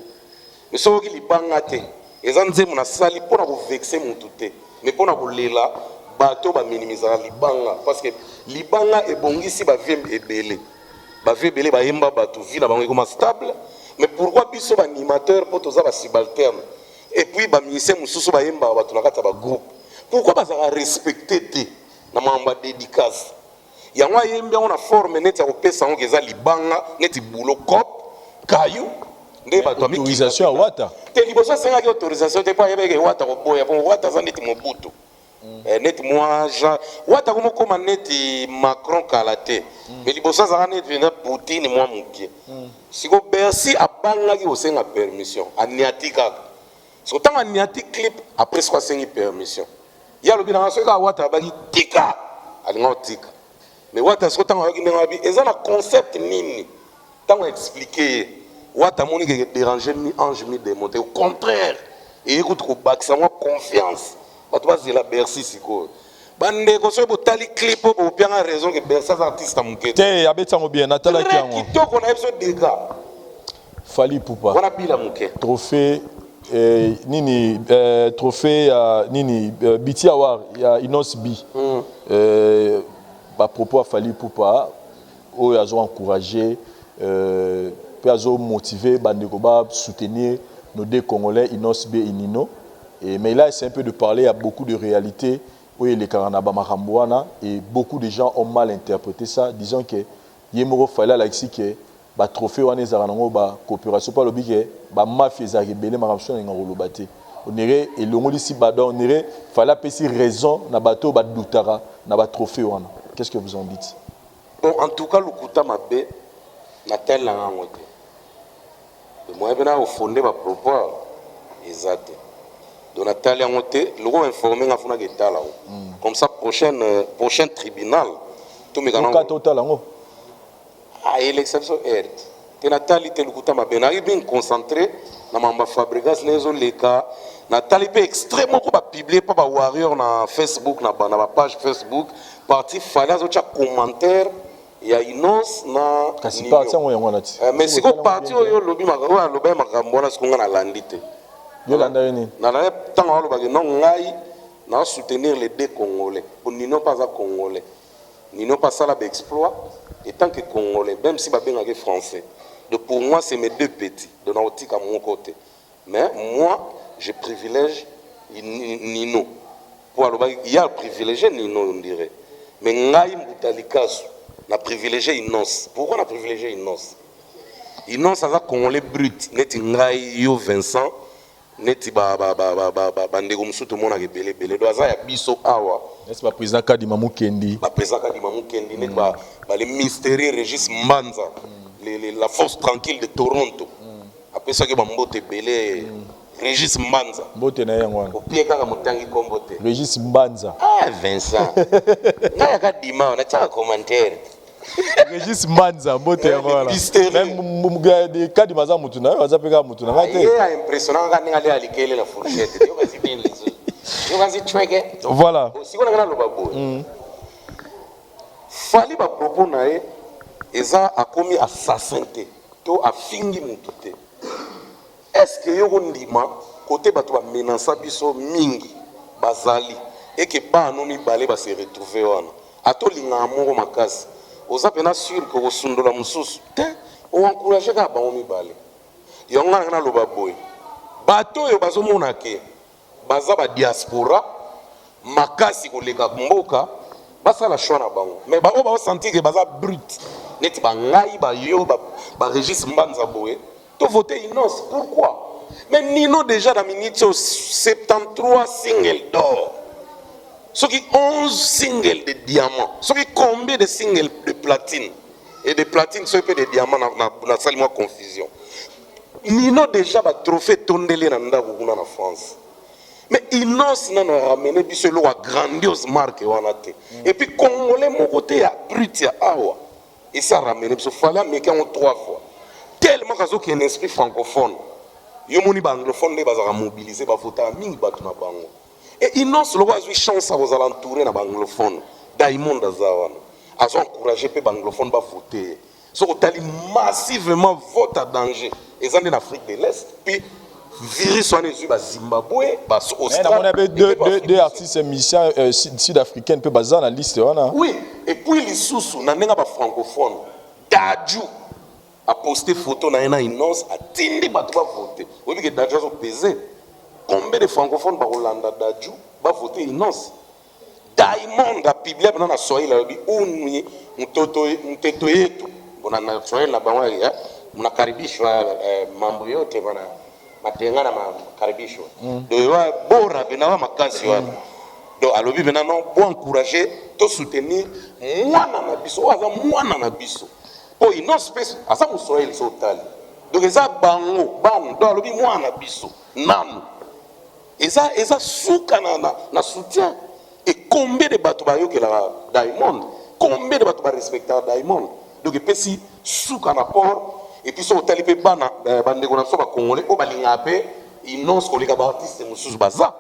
Speaker 2: mais soki libanga te eza nzemu na sali pona ko vexer mutu te mais pona ko lela bato ba minimiser libanga parce que libanga ebongisi ba vie ebele ba vie belé ba yemba bato vie na bango comme stable mais pourquoi biso ba animateur pour toza ba subalterne et puis ba musicien mususu ba yemba bato na kata ba groupe pourquoi ba za respecter te na mamba dédicace yango yemba on a forme net ya kopesa ngo keza libanga net boulot cop caillou nde bato ami
Speaker 1: autorisation à wata
Speaker 2: te liboso senga ki autorisation te pa yebeke wata ko boya bon wata za net mobutu net moi Jean wata comme comme net Macron kalaté mais liboso za net vena Poutine moi mukie siko Bercy abanga ki osenga permission aniatika so tanga aniatik clip après quoi sengi permission ya lobi na so ka wata baki tika alinga tika mais wata so tanga ki ndenga bi ezana concept nini tanga expliquer wata moni que déranger mi ange mi démonter au contraire et écoute ko bakisa moi confiance bato bazela Bercy siko bande ko so botali clip po pianga raison que Bercy artiste amukete
Speaker 1: te abetango bien natala ki yango
Speaker 2: kitoko na episode dega
Speaker 1: Fally Ipupa
Speaker 2: wana bila muke
Speaker 1: trophée nini trophée nini Biti Award ya Inos B ba propos à Fally Ipupa oyo azo encourager pe azo motiver bande ko ba soutenir nos deux Congolais Inos B et Nino. Mais là, c'est un peu de parler à beaucoup de réalités. Oui, les Karanaba Maramboana et beaucoup de gens ont mal interprété ça, disant que Yemoro Fala Laxi que ba trophée wane zaranango ba coopération pas lobi que ba mafia za rebelle maramso nga rolobate. On irait et longoli si badon on irait fala pesi raison na bato ba doutara na ba trophée wana. Qu'est-ce que vous en dites?
Speaker 2: Bon, en tout cas, Lukuta Mabe na tel la ngote. Moi bena au fondé ma propos exact. Donc Nathalie a monté, le roi informé à Funa Getala. Comme ça, prochain tribunal, tout mes gars.
Speaker 1: Total en haut.
Speaker 2: Ah, et l'exception est. Nathalie, tu as bien concentré. Na mamba Fabregas, les cas. Nathalie peut extrêmement publier par Warrior na Facebook, na page Facebook. Parti, fallait autre commentaire. Il y a Inos na.
Speaker 1: Kasi parti en haut,
Speaker 2: mais si vous parti au lobby, ma lobby ma gambona ce qu'on a landité. Soutenir les deux Congolais. Nous n'sommes pas Congolais. Nino pas ça là exploit et tant que congolais même si babé ngake français. Donc pour moi c'est mes deux petits de nautique à mon côté. Mais moi je privilège Nino. Pour il y a le privilégié Nino on dirait. Mais ngai mutalikasu na privilégié Inos. Pourquoi na privilégié Inos? Inos ça congolais brut neti ngai yo Vincent neti bandeko musutu mona ke belé do aza ya biso awa.
Speaker 1: N'est-ce pas président Kadima Mukendi?
Speaker 2: Ba président Kadima Mukendi neti ba les mystérieux Régis Mbanza. La force tranquille de Toronto. Après ça que bambote belé Régis Mbanza.
Speaker 1: Mbote na yango.
Speaker 2: Au pied kaka mutangi kombote.
Speaker 1: Régis Mbanza.
Speaker 2: Ah Vincent. Ngaya Kadima na tcha commentaire.
Speaker 1: Régis Mbanza mbote yango wala. Même de Kadima za mutuna, waza peka mutuna.
Speaker 2: Il est impressionnant quand on a alikele la fourchette. Yo kasi bien les autres. Yo kasi tweke.
Speaker 1: Voilà.
Speaker 2: Si on a ngana lobabo. Fali ba propos na e eza akomi assassin te to afingi mutu te. Est-ce que yo ndima côté bato ba menaça biso mingi bazali et que ba no mibale ba se retrouver wana atolinga amour makasi oza pena sûr que osundola mususu te o encourager ka ba o mibale yo ngana na loba boy bato yo bazomona ke baza ba diaspora makasi koleka mboka basala choix na bango mais ba o ba sentir que baza brut net ba ngai ba yo ba Régis Mbanza boye to voter Inos. Pourquoi? Mais Nino déjà dans minute 73 singles d'or. Ce qui 11 singles de diamants. Ce qui combien de singles de platine? Et de platine, ce qui de diamants na salle moi confusion. Nino déjà va trophée tondele na ndabu na France. Mais Inos n'a ramené biso lo a grandiose marque wanate. Et puis congolais mon côté ya brut ya awa. Et ça ramené biso fallait mais quand 3 fois. Tellement qu'il y a un esprit francophone. Yo moni ba anglophone les bazara mobiliser ba voter mingi batu na bango. Et Inos le wazi chance à vous entourer na ba anglophone. Diamond azawana. Azo encourager pe ba anglophone ba voter. So tali massivement vote à danger. Et ça en Afrique de l'Est puis virus soin les ba Zimbabwe ba Australie.
Speaker 1: On avait deux artistes musiciens sud-africains pe bazar na liste wana.
Speaker 2: Oui, et puis les sous na nenga ba francophone. Dadju a posté photo na Inos a tindi bato ba voter. Oui que Dadju a pesé. Combien de francophones ba Hollanda Dadju ba voter Inos? Diamond a publié na Swahili la bi unyi mtoto yetu. Bona na Swahili la banwa ya mnakaribishwa mambo yote bana matengana makaribishwa. Do wa bora bina makasi wa. Do alobi bina non bon encourager to soutenir mwana na biso waza mwana na biso. Po Inos space asa muswahili so tali donc eza bango ban do alobi mwana biso nanu eza suka na soutien et combien de bato ba yokela Diamond combien de bato ba respecter Diamond donc pesi suka na port et puis so tali pe bana bandeko na so ba congolais o balinga pe Inos koleka ba artiste mususu baza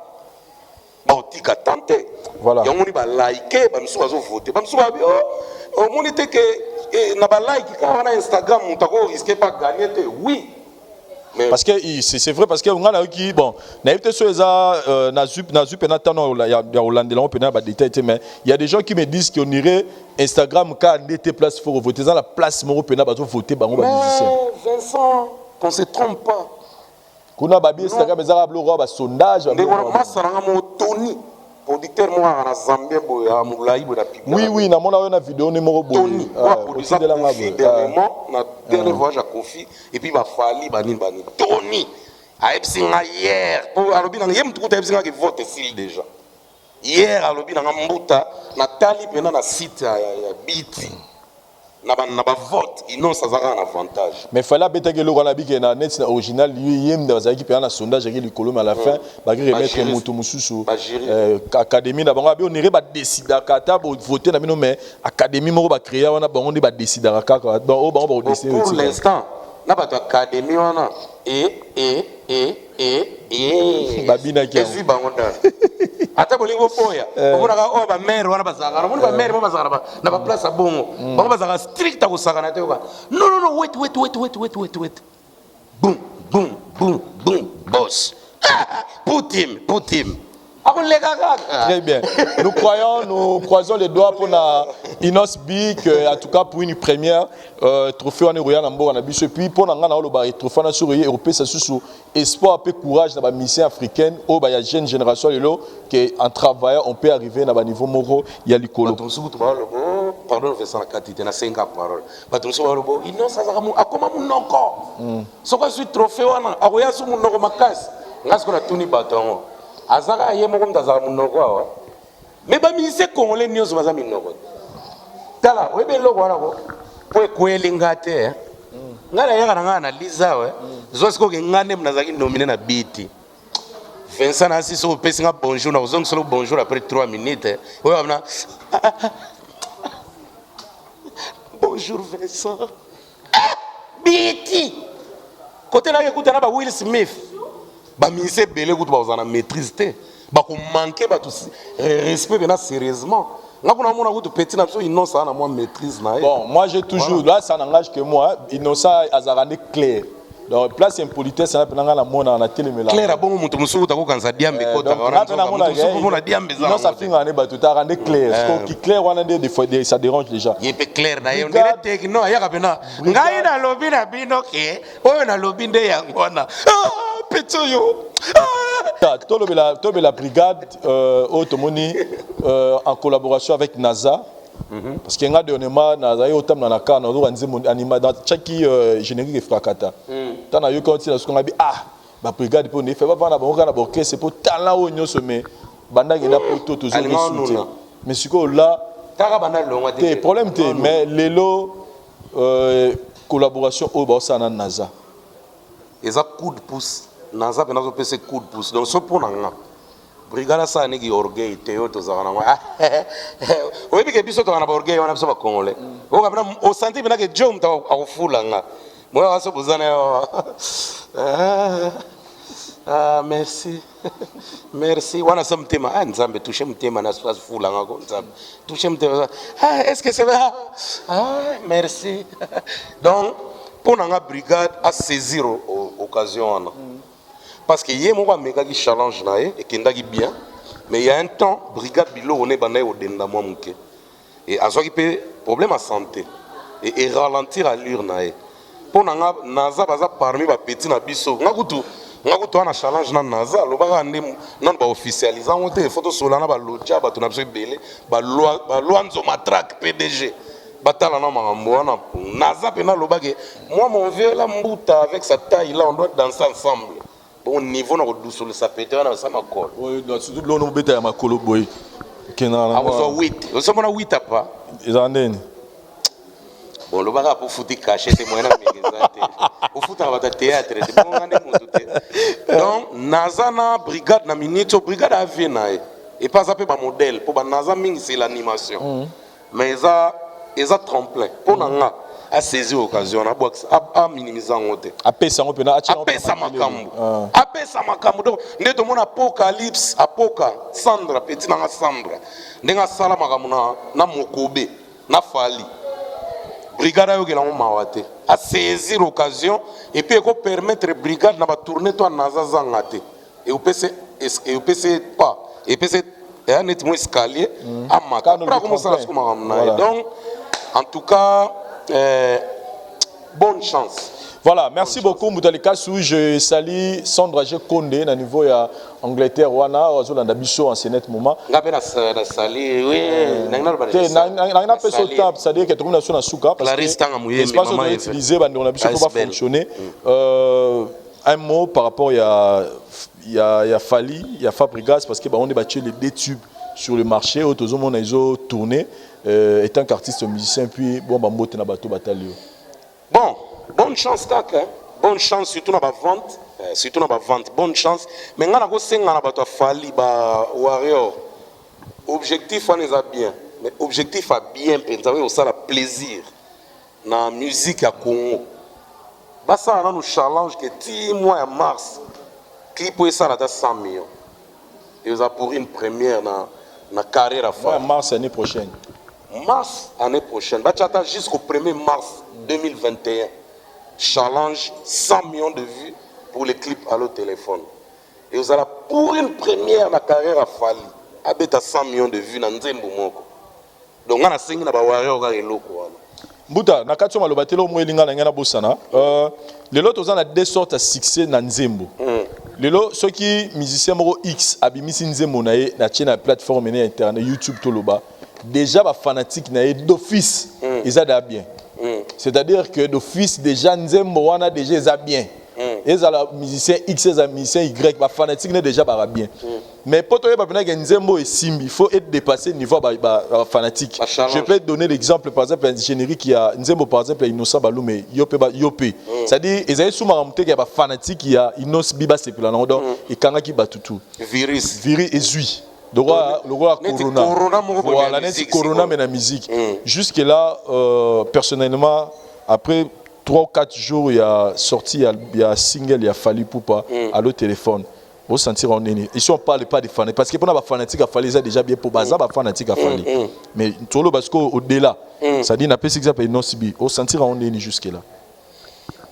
Speaker 2: ba otika tante
Speaker 1: voilà
Speaker 2: yamoni ba like ba mususu bazo voter ba mususu ba bio o moni te que et na ba like quand on a Instagram on t'a risqué pas gagner oui mais
Speaker 1: parce que c'est vrai parce que on a qui bon na été sur ça na zup na tano ya Hollande là on peut na ba détail mais il y a des gens qui me disent qu'on irait Instagram quand n'était place pour voter dans la place mon peut na ba voter bango ba musicien.
Speaker 2: Vincent qu'on se trompe pas
Speaker 1: kuna ba Instagram ezara bloro ba sondage
Speaker 2: ba masaranga mo Tony producteur moi en Zambie boya mulayi boya publier
Speaker 1: oui na mona na vidéo numéro
Speaker 2: Tony produisant dernièrement na dernier voyage à Kofi et puis ba fali bani Tony a epsinga hier pour alobi na yem tukuta epsinga ke vote sil déjà hier alobi na mbuta na tali pena na site ya biti na ba vote Inos azaka un avantage
Speaker 1: mais fallait bêter que le ranabi qui est na net original lui yem dans qui pena na sondage qui lui colombe à la fin ba remettre moto mususu académie na bango on irait ba décider kata pour voter na bino mais académie moko ba créer wana bango ndi ba décider kaka donc bango ba décider
Speaker 2: pour l'instant na ba académie wana
Speaker 1: babina ki
Speaker 2: ezu bango ndana ata bolingo poya omona ka o ba maire wana bazaka omona ba maire bazaka na ba place bongo bango bazaka strict ko sakana te ko non wait boom boss put him
Speaker 1: Très bien. Nous croisons les doigts pour la Inos Big, en tout cas pour une première trophée en Royal Nambo en Abyss. Et puis pour la trophée en Sourier européen, ça sous espoir et courage dans la mission africaine, où il y a une jeune génération qui en travaillant, on peut arriver à un niveau moro, il y a l'écolo.
Speaker 2: Pardon, je fais ça la quantité, na 5 paroles. Inos ça a comment mon encore. Ce que je trophée wana, a roya sur mon noko makas. Ngas qu'on a tout ni bâton. Azaka yemo comme dans mon noko wa. Mais ba mi se congolais nyos baza mi noko. Tala, we be loko wana ko. Po kwelinga te. Ngala yaka nga analyse we. Zosko ke ngane mnazaki nominé na biti. Vincent Assis au pessinga bonjour na ozong solo bonjour après 3 minutes. Ouais amna. Bonjour Vincent. Biti. Côté là écoute na ba Will Smith. Ba mise belé kutu ba ozana maîtrise te. Ba ko manquer ba tout respect bena sérieusement. Là qu'on a mon kutu petit na so innocent na moi maîtrise na.
Speaker 1: Bon, moi j'ai toujours là ça n'engage que moi, innocent azarane clair. Donc place impolitesse ça n'a la mona na télé mela.
Speaker 2: Clair bon mutu musuku ta ko kanza diambe ko ta wana. Musuku mona diambe za.
Speaker 1: Non ça finga ne ba tout ta rendre clair. Ce qui clair wana des fois ça dérange déjà.
Speaker 2: Il est clair na on dirait techno ya kapena. Ngai na lobby na bino ke. Oyo na lobby nde ya ngona. Petit yo.
Speaker 1: Tobe la brigade automoni en collaboration avec NASA. Parce qu'il y a dernièrement NASA autant dans la carte dans chaque générique fracata. Tant na yo quand il a ce qu'on a dit la brigade pour ne faire pas vendre ba orchestre c'est pour talent au nyo sommet banda qui na pour toujours soutien. Mais ce que là le problème mais lelo collaboration au ba ça na NASA.
Speaker 2: Ils a coup de pouce. NASA benazo pese coup de pouce. Donc ce pour nanga. Brigade ça negi orgueil teo to za na. Oyebi ke biso to na orgueil wana biso ba congolais. O ka bena o santi bena ke jom ta akufulanga. Moi waso buzana merci. Merci. Wana somtema nzambe toucher mtema na swaz fulanga ko nzambe. Toucher mtema. Est-ce que c'est vrai? Merci. Donc pour nanga brigade à saisir occasion. Parce qu'il y a un méga qui challenge et qui est bien. Mais il y a un temps, brigade bilo on est bané au denda moi mouké. Et à ce qui peut problème à santé et ralentir allure nae. Pour nanga naza baza parmi ba petit na biso. Ngakutu ana challenge na naza lo ba ande non ba officialiser on te photo solana ba loja ba tuna biso belé ba loanzo matraque PDG. Batala na makambo wana naza pena lo ba ke moi mon vieux la mbuta avec sa taille là on doit danser ensemble. Bon niveau na redouce le sapete na ça makolo.
Speaker 1: Oui, surtout là on beta ya makolo boy. Kenana.
Speaker 2: Ah vous 8. Vous savez on a 8 pas.
Speaker 1: Ils en donnent.
Speaker 2: Bon le baga pour foutre caché te moyen na megezate. Au foutre ba théâtre te bon ande mututé. Donc nazana brigade na minute brigade a venae. Et pas ça peut ba modèle pour ba naza mingi c'est l'animation. Mais ça tremplin pour nanga à saisir l'occasion à minimiser en haute
Speaker 1: à pesa
Speaker 2: makambo donc nde to mona apocalypse apoka Sandra petit nanga Sandra ndenga sala makambo na mokobe na fali brigade yo ke la mawate à saisir l'occasion et puis ko permettre brigade na ba tourner toi naza zangate et au PC pas et PC et un nettement escalier à makambo pour commencer à se makambo donc en tout cas bonne chance.
Speaker 1: Voilà, merci beaucoup Moutalika Sou. Je salue Sandra G. Kondé à niveau ya Angleterre wana Ozolanda Biso en ce net moment.
Speaker 2: Ngapena salue oui,
Speaker 1: n'a pas ce temps, c'est-à-dire que tout le monde a son souka parce que l'espace on doit utiliser on a Biso pour pas fonctionner. Un mot par rapport il y a Fali, il y a Fabregas parce que on est battu les deux tubes sur le marché autour on a ils tourné étant qu'artiste musicien puis bon ba moté na bateau batalio.
Speaker 2: Bon, bonne chance tak hein. Bonne chance surtout na ba vente, bonne chance mais ngana ko senga na bato Fali ba warrior. Objectif on est bien, mais objectif a bien pensa oui ça la plaisir na musique à Congo. Ba ça na nous challenge que 10 mois en mars clip pour ça là 100 millions. Et vous a pour une première na carrière à faire.
Speaker 1: Mars l'année prochaine.
Speaker 2: Mars année prochaine. Bachata jusqu'au 1er mars 2021. Challenge 100 millions de vues pour les clips à l'autre téléphone. et vous allez pour une première na carrière à Fali abeta 100 millions de vues na nzembo moko donc on a singi na ba warrior ga eloko wana
Speaker 1: Mbuta na kati maloba telo mo elinga na ngana bosana lelo toza na deux sortes de succès na nzembo lelo soki musicien moko X abimisi nzembo na ye na tient na plateforme na internet YouTube toloba déjà ba fanatique na ye d'office ils a bien c'est-à-dire que d'office déjà nzembo wana déjà ils a bien et la musicien X et les musiciens Y ba fanatique n'est déjà pas bien mais pour toi pas que nzembo et simbi il faut être dépassé niveau fanatique je peux te donner l'exemple par exemple un générique qui a nzembo par exemple Innocent Balume yopé c'est-à-dire ils avaient souvent remonté qu'il y a fanatique qui a Innocent Biba c'est plan donc et kanga qui batutu virus et zui le roi corona voilà n'est corona mais la musique jusque là personnellement après 3 ou 4 jours, il y a sorti, il y a single, il y a fallu pour pas à le téléphone. Vous sentir en est. Ici, on ne parle pas de fans. Parce que pour les fanatiques, il fallait déjà bien pour bazar, les fanatiques, il fallait. Mais tout le parce qu'au-delà, ça dit, n'a pas ce que non sibi. Vous sentir en est jusque-là.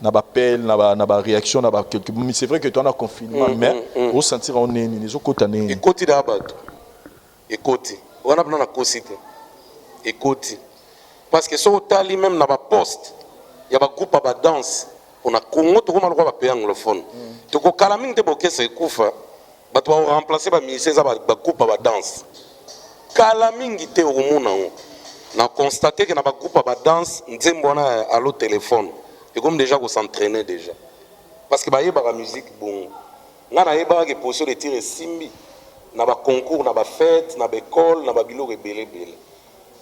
Speaker 1: N'a pas appel, n'a pas réaction, n'a pas quelque chose. C'est vrai que tu as un confinement, mais vous sentir en est. Les autres côtés.
Speaker 2: Écoutez d'abord. Écoutez. On a besoin de cositer. Écoutez. Parce que ce que même n'a pas poste. Il y a un groupe de danse. On a Congo, tout le monde a payé anglophone. Tu as calamine de boké c'est koufa. Tu vas remplacer par ministère de groupe de danse. Calamine qui était au monde. On a constaté qu'il y a un groupe de danse. Nous avons à l'autre téléphone. Et comme déjà vous s'entraînez déjà. Parce que il y a la musique bon. On a des positions de tir et simbi. On a des concours, on a des fêtes, on a des écoles, on a des bilo rebelle.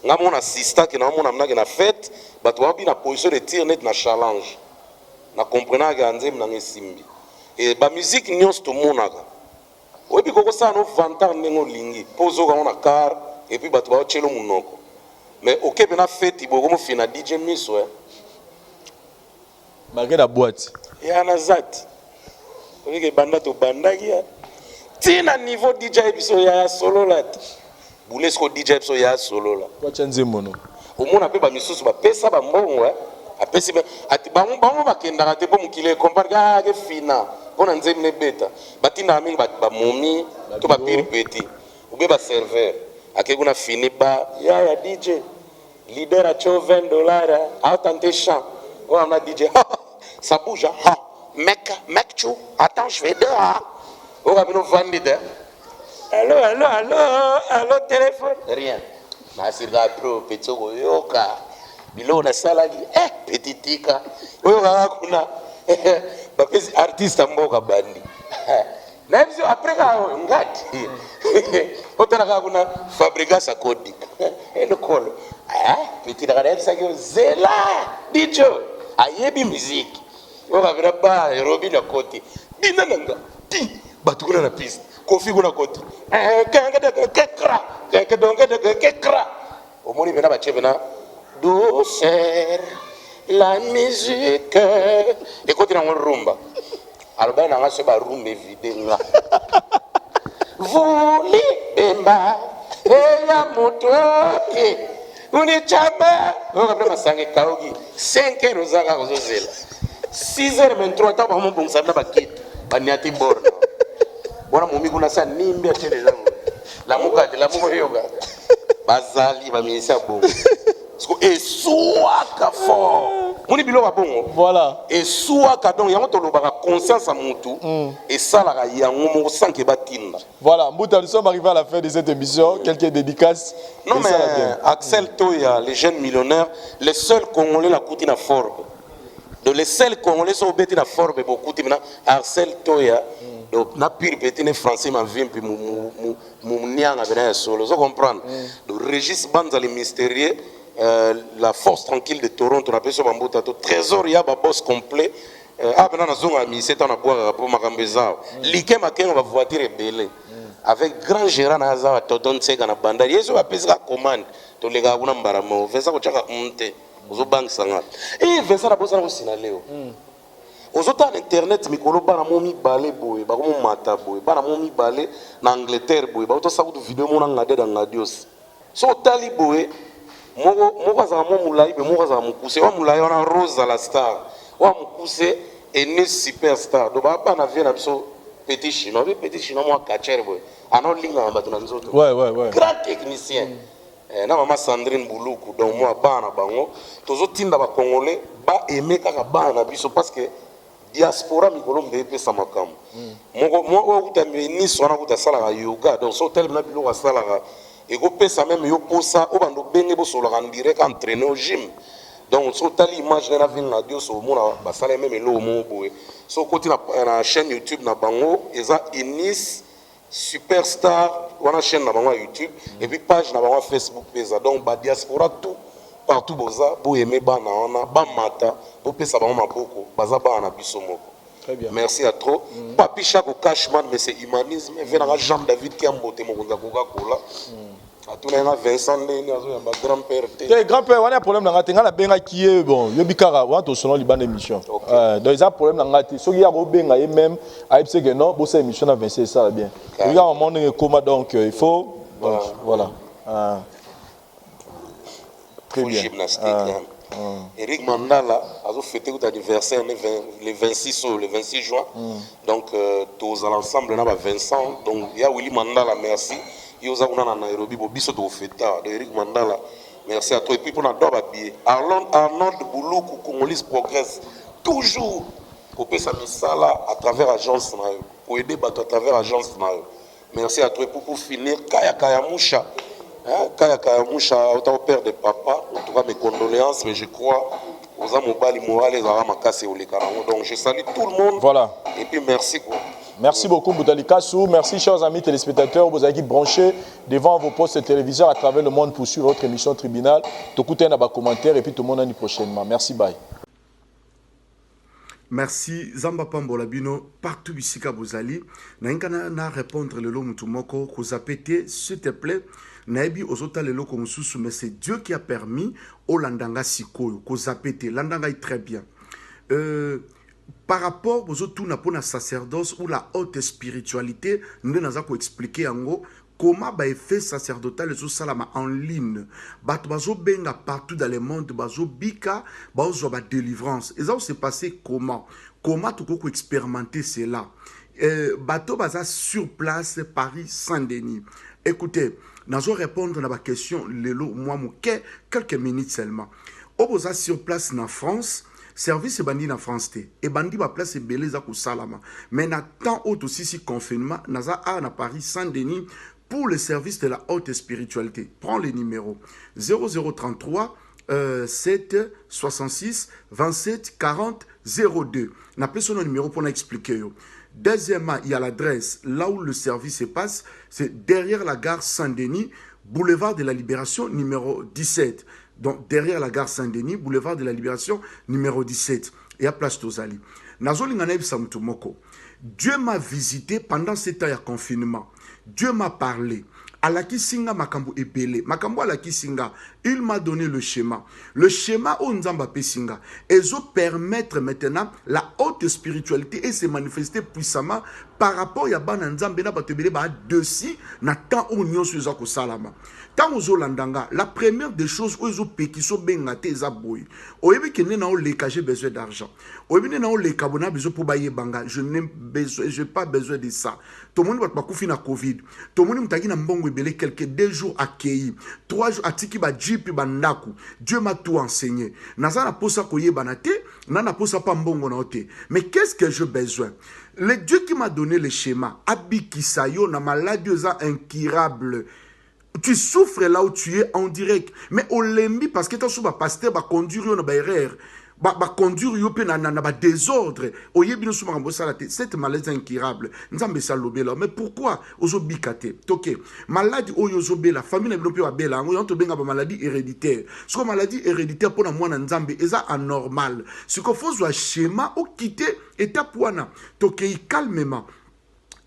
Speaker 2: Nga mon assistant qui na mon amna qui na fête ba to abi na position de tir net na challenge na comprendre que nzem na ngesimbi et ba musique nyos to monaka obi koko sa no vantar nengo lingi pozo ka na car et puis ba to ba chelo munoko mais OK na fête iboko mo fina DJ Miso
Speaker 1: malgré la boîte
Speaker 2: ya na zat obi ke banda to bandaki ya tina niveau DJ biso ya solo lat Boulesko DJ so ya solo la.
Speaker 1: Kwa chanze mono.
Speaker 2: Au monde appelle ba misusu ba pesa ba mbongo apesi ati ba bakenda te po mukile comprendre que fina pona nzemi ne beta batinda mingi ba momi to ba piripeti ube ba serveur akekuna fini ba ya DJ leader a cho $20 a tenté chant on a DJ ça bouge mec tu attends je vais dehors on va nous vendre Allô, téléphone. Rien. Ma sirga pro, petit yoka. Bilo na salagi, petit tika. Oyoka kuna. Bapesi artiste mboka bandi. Na hivyo après ngati. Otara kuna fabrica sa kodi. Eno kolo. Petit na kana sa kyo zela. Dicho. Ayebi musique. Oyoka vira ba Robin na koti. Bina nanga. Ti. Batukuna na piste. Kofi kuna koti. Au monde, douceur, la musique. Écoutez dans le rumba. Alors, ben, on a ce rumba évident. Vous libéma, et la moto, on est jamais. On a vraiment 5 kaogi. 5 heures aux agas aux ozel. 6h23, t'as pas mon bon ça n'a pas quitté. Baniati borno. Bona mumi kuna sa nimbi a tele zangu la muka yoga bazali ba ministère bon parce que esuaka fort moni biloka bongo
Speaker 1: voilà
Speaker 2: esuaka donc yango to lobaka conscience à mutu et ça la yango mo sans que batinda
Speaker 1: voilà Mbuta nous sommes arrivés à la fin de cette émission quelques dédicaces
Speaker 2: non mais Axel Toya les jeunes millionnaires les seuls congolais la coutina Forbes donc les seuls congolais sont bêtés la Forbes beaucoup maintenant Axel Toya donc na pire petit ne français m'a vu puis mon nianga venait solo vous comprendre donc Régis Banza les mystérieux la force tranquille de Toronto on appelle ça Bambota trésor ya ba boss complet maintenant na zonga mi c'est on a boire pour makambeza liké makenga va voiture belé avec grand gérant na za Todon Tsega na banda yeso va pesa commande to les gars kuna mbaramo vesa ko chaka monte ozo bank sanga et vesa na bossa na sina leo Aujourd'hui, Internet, mikolo bana momi balé boy, ba mo mata boy, bana momi balé na Angleterre boy, ba to sa ko vidéo mo na ngade da ngadios. So tali boy, mo za mo mulai be mo za mo kuse, wa mulai wana Rose la star. Wa mo kuse ene superstar. Do ba na vie na biso petit chinois moi kachere boy ana linga bato na nzoto
Speaker 1: ouais
Speaker 2: grand technicien na maman Sandrine Bouloukou donc moi bana bango tozotinda ba congolais ba aimer kaka bana biso parce que diaspora mikolo mbe pesa makambo moko kuta ni sona kuta sala yoga donc so tel na bilo sala et ko pesa même yo posa o bando benge bo solo en direct entraîner au gym donc so tali image na vin na dio so mona ba sala même lo mo boy so côté na chaîne YouTube na bango eza Inis Superstar wana chaîne na bango YouTube et puis page na bango Facebook pesa donc ba diaspora tout partout boza bo aimer bana wana ba mata bo pesa bango maboko baza bana biso moko.
Speaker 1: Très bien.
Speaker 2: Merci à trop. Papi Chaco Cashman mais c'est humanisme venanga Jean David Kiambote mokonza Coca-Cola. Atuna Vincent Ndeni azo ya grand-père te.
Speaker 1: Te grand-père wana problème na ngati ngala benga qui est bon, yo bikara wa to selon liban émission. Donc ça problème na ngati soki ya ko benga ye même a ipse que non, bo cette émission na 26 ça va bien. Il y a un moment de coma donc il faut voilà. Très bien.
Speaker 2: Gymnastique. Eric Mandala a fêté son anniversaire le 26 juin. Donc, tous ensemble, on a 20 ans. Donc, il y a Willy Mandala, merci. Il y a Nairobi, Bobiso de Feta, Eric Mandala. Merci à toi. Et puis, pour nous habiller. Arnold Bouloukou, Congolais progresse toujours pour payer sa misala à travers l'agence, pour aider à travers l'agence. Merci à toi. Et pour finir, Kaya Moucha. Kaya Moucha, autant père de papa, en tout cas mes condoléances, mais je crois aux amobali morales et à Makase ou les Karango. Donc je salue tout le monde.
Speaker 1: Voilà.
Speaker 2: Et puis merci quoi.
Speaker 1: Merci beaucoup Boutali Kassou. Merci chers amis téléspectateurs, vous avez branché devant vos postes téléviseurs à travers le monde pour suivre votre émission Tribunal. T'écoutez un commentaire et puis tout le monde année prochainement. Merci, bye.
Speaker 3: Merci Zamba Pambola Bino partout bisika bozali na répondre le lomu tumoko kozapete s'il te plaît naibi ozota le loko mususu mais c'est Dieu qui a permis au landanga sikoyo kozapete landanga est très bien par rapport aux autres na sacerdoce ou la haute spiritualité nous naza ko expliquer yango comment ba effet sacerdotal les salama en ligne bato bazo benga partout dans le monde bazo bika bazo ba délivrance et ça s'est passé comment tu peux expérimenter cela bato baza sur place Paris Saint-Denis. Écoutez nazo répondre à la question lelo moi mouké quelques minutes seulement oboza sur place na France service bandi na France té et bandi ba place beleza ko salama mais na temps autre aussi si confinement naza na Paris Saint-Denis pour le service de la haute spiritualité. Prends les numéros 0033 7 66 27 40 02. N'appelez son numéro pour nous expliquer. Deuxièmement, il y a l'adresse là où le service se passe, c'est derrière la gare Saint-Denis, boulevard de la Libération numéro 17. Donc derrière la gare Saint-Denis, boulevard de la Libération numéro 17. Et à place Tozali. Dieu m'a visité pendant ce temps de confinement. Dieu m'a parlé. Alakisinga makambo ebele. Makambo alakisinga. Il m'a donné le schéma. Le schéma au Nzamba Pesinga. Et zo permettre maintenant la haute spiritualité et se manifester puissamment par rapport à Ban Nzamba na batebele ba dessus na temps où nyon suza ko salama. Tant aux Landanga, la première des choses où ils ont péki so bengate ezaboy. Oyebi ke na o leka j'ai besoin d'argent. Oyebi na o leka bona besoin pour bailler banga. Je n'ai besoin, j'ai pas besoin de ça. Tout le monde va pas koufi na Covid. Tout le monde mutaki na mbongo ebele quelques 2 jours accueillis. 3 jours atiki ba jipi bandaku. Dieu m'a tout enseigné. Naza na posa koye banate, na posa pa mbongo na ote. Mais qu'est-ce que j'ai besoin? Le Dieu qui m'a donné le schéma, Abikisayo na maladie incurable. Tu souffres là où tu es en direct. Mais au lembi, parce que tu as pasteur, va conduire une erreur. Va conduire un désordre. Cette maladie incurable. Mais pourquoi? Ok. Maladie, la famille n'a pas maladie héréditaire. Ce que maladie héréditaire pour moi, c'est anormal. Ce qu'il faut, c'est un schéma ou quitter étape. Ok, calmement.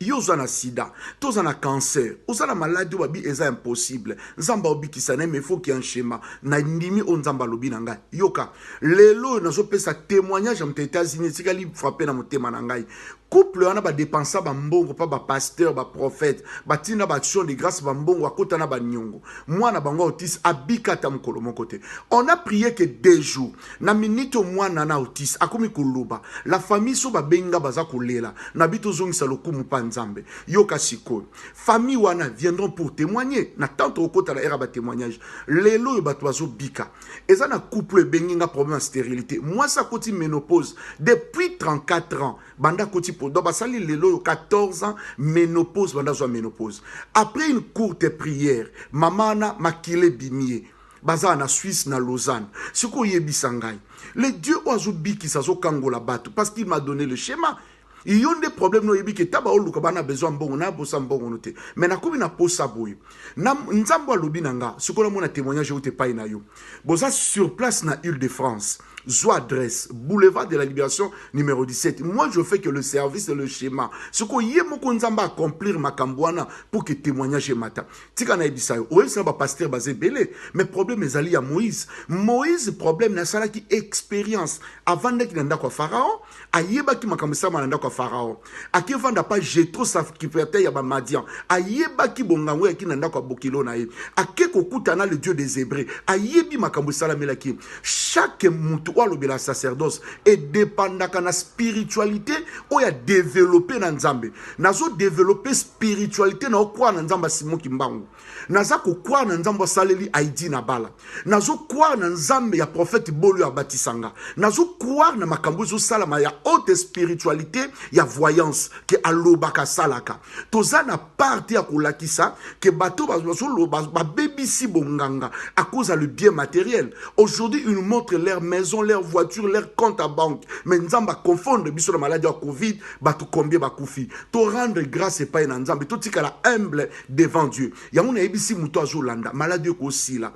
Speaker 3: yo na sida, toza na cancer, ozana maladie babi eza impossible. Nzamba obikisa na mais faut qu'il y ait un schéma. Na ndimi on nzamba lobi na ngai. Yoka, lelo nazo pesa témoignage am États-Unis, tikali frappé na motema na ngai. Couple wana ba dépensa ba mbongo pa ba pasteur, ba prophète, ba tina ba action de grâce ba mbongo akota na ba nyongo. Mwana bango autis abika ta mukolo mon côté. On a prié que 2 jours. Na minute mwana na autis akomi kuluba. La famille so ba benga baza kolela. Na bito zongisa lokumu pa nzambe. Yoka siko. Famille wana viendront pour témoigner. Na tante okota la era ba témoignage. Lelo ba toazo bika. Eza na couple benginga problème de stérilité. Moi ça koti ménopause depuis 34 ans. Banda koti donc basali lelo 14 ans ménopause banda zo ménopause. Après une courte prière, mamana makile bimie. Baza na Suisse na Lausanne. Ce qu'on yebisangai. Le Dieu oazo biki sa zo kangola batu parce qu'il m'a donné le schéma. Il y a des problèmes no yebi ke taba oluka bana besoin mbongo na bosa mbongo note. Mais na komi na posa boy. Na nzambo lobi nanga, ce qu'on a mon témoignage ou te paye na yo. Boza sur place na Île-de-France. Zo adresse, boulevard de la Libération numéro 17. Moi, je fais que le service et le schéma. Ce qu'on y est, mon konzamba accomplir ma cambouana pour que témoignage mata. Tika na ebisa yo. Oui, c'est un pasteur basé belé. Mais problème est allé à Moïse. Moïse, problème na sala qui expérience. Avant d'être nanda kwa Pharaon, ayeba ki makamisa nanda kwa Pharaon. Aki vanda pas jetro sa qui peut être yaba Madian. Ayeba ki bongangwe ki nanda kwa Bokilo na ye. Ake kokutana le Dieu des Hébreux. Ayebi makamisa la melaki. Chaque moutou la sacerdoce et dépendant de la spiritualité ou ya développé dans Nzambe. Nazo développer spiritualité na okwa na Nzamba Simon Kimbangu. Naza ko kwa na Nzamba saleli Aidi na bala. Nazo kwa na Nzambe ya prophète Bolu ya Batisanga. Nazo kwa na makambo zo salama ya haute spiritualité ya voyance ke alobaka salaka. Toza na parti ya kolakisa ke bato ba baby si bonganga à cause le bien matériel. Aujourd'hui, ils nous montrent leur maison, leur voiture, leur compte à banque. Mais Nzamba confondre biso la maladie à Covid, batu combien bakoufi. To rendre grâce et pas Nzamba, to tika la humble devant Dieu. Ya on a ebisi muto azolanda, maladie ko aussi là.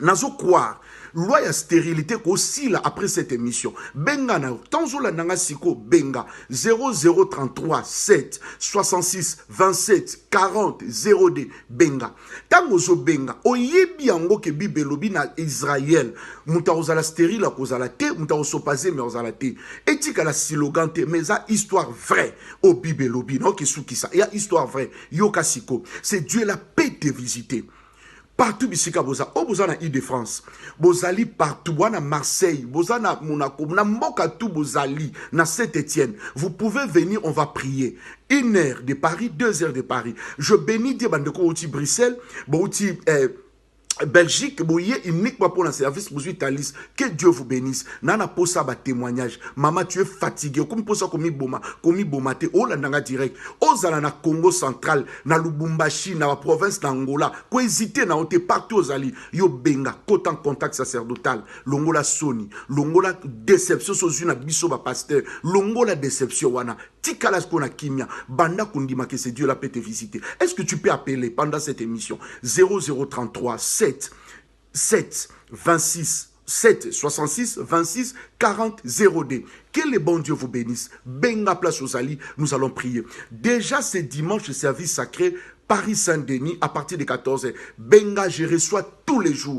Speaker 3: Nazo croire loi ya stérilité aussi là après cette émission. Benga na tanzo la nanga siko benga 0033 7 66 27 40 0D benga. Tango zo benga oyebi yango ke bibelobi na Israël muta ozala stérile kozala te muta osopazé mais ozala te. Etika la silogante mais ça histoire vraie au bibelobi non ki soukisa. Ya histoire vraie yoka siko. C'est Dieu la paix te visiter. Partout bisika boza, boza na Île-de-France, bozali partout, boza na Marseille, boza na Monaco, na mboka tout bozali, na Saint-Étienne. Vous pouvez venir, on va prier. 1 heure de Paris, 2 heures de Paris. Je bénis Dieu bandeko outi Bruxelles, outi Belgique, bouillé uniquement pour un service, vous Italie. Que Dieu vous bénisse. Nana posa ba témoignage. Maman, tu es fatigué. Comme posa komi boma te. Oh la nanga direct. Ozala na Congo central, na Lubumbashi, na la province d'Angola. Ko hésiter na ote partout ozali. Yo benga, kotan contact sacerdotal. Longola soni. Longola déception sozu na biso ba pasteur. Longola déception wana. Tikalas kona kimia. Banda kundima que c'est Dieu la peut te visiter. Est-ce que tu peux appeler pendant cette émission 0033 7 26 7 66 26 40 0D. Que le bon Dieu vous bénisse. Benga place aux Ali, nous allons prier. Déjà ce dimanche, service sacré, Paris Saint-Denis, à partir de 14h. Benga, je reçois tous les jours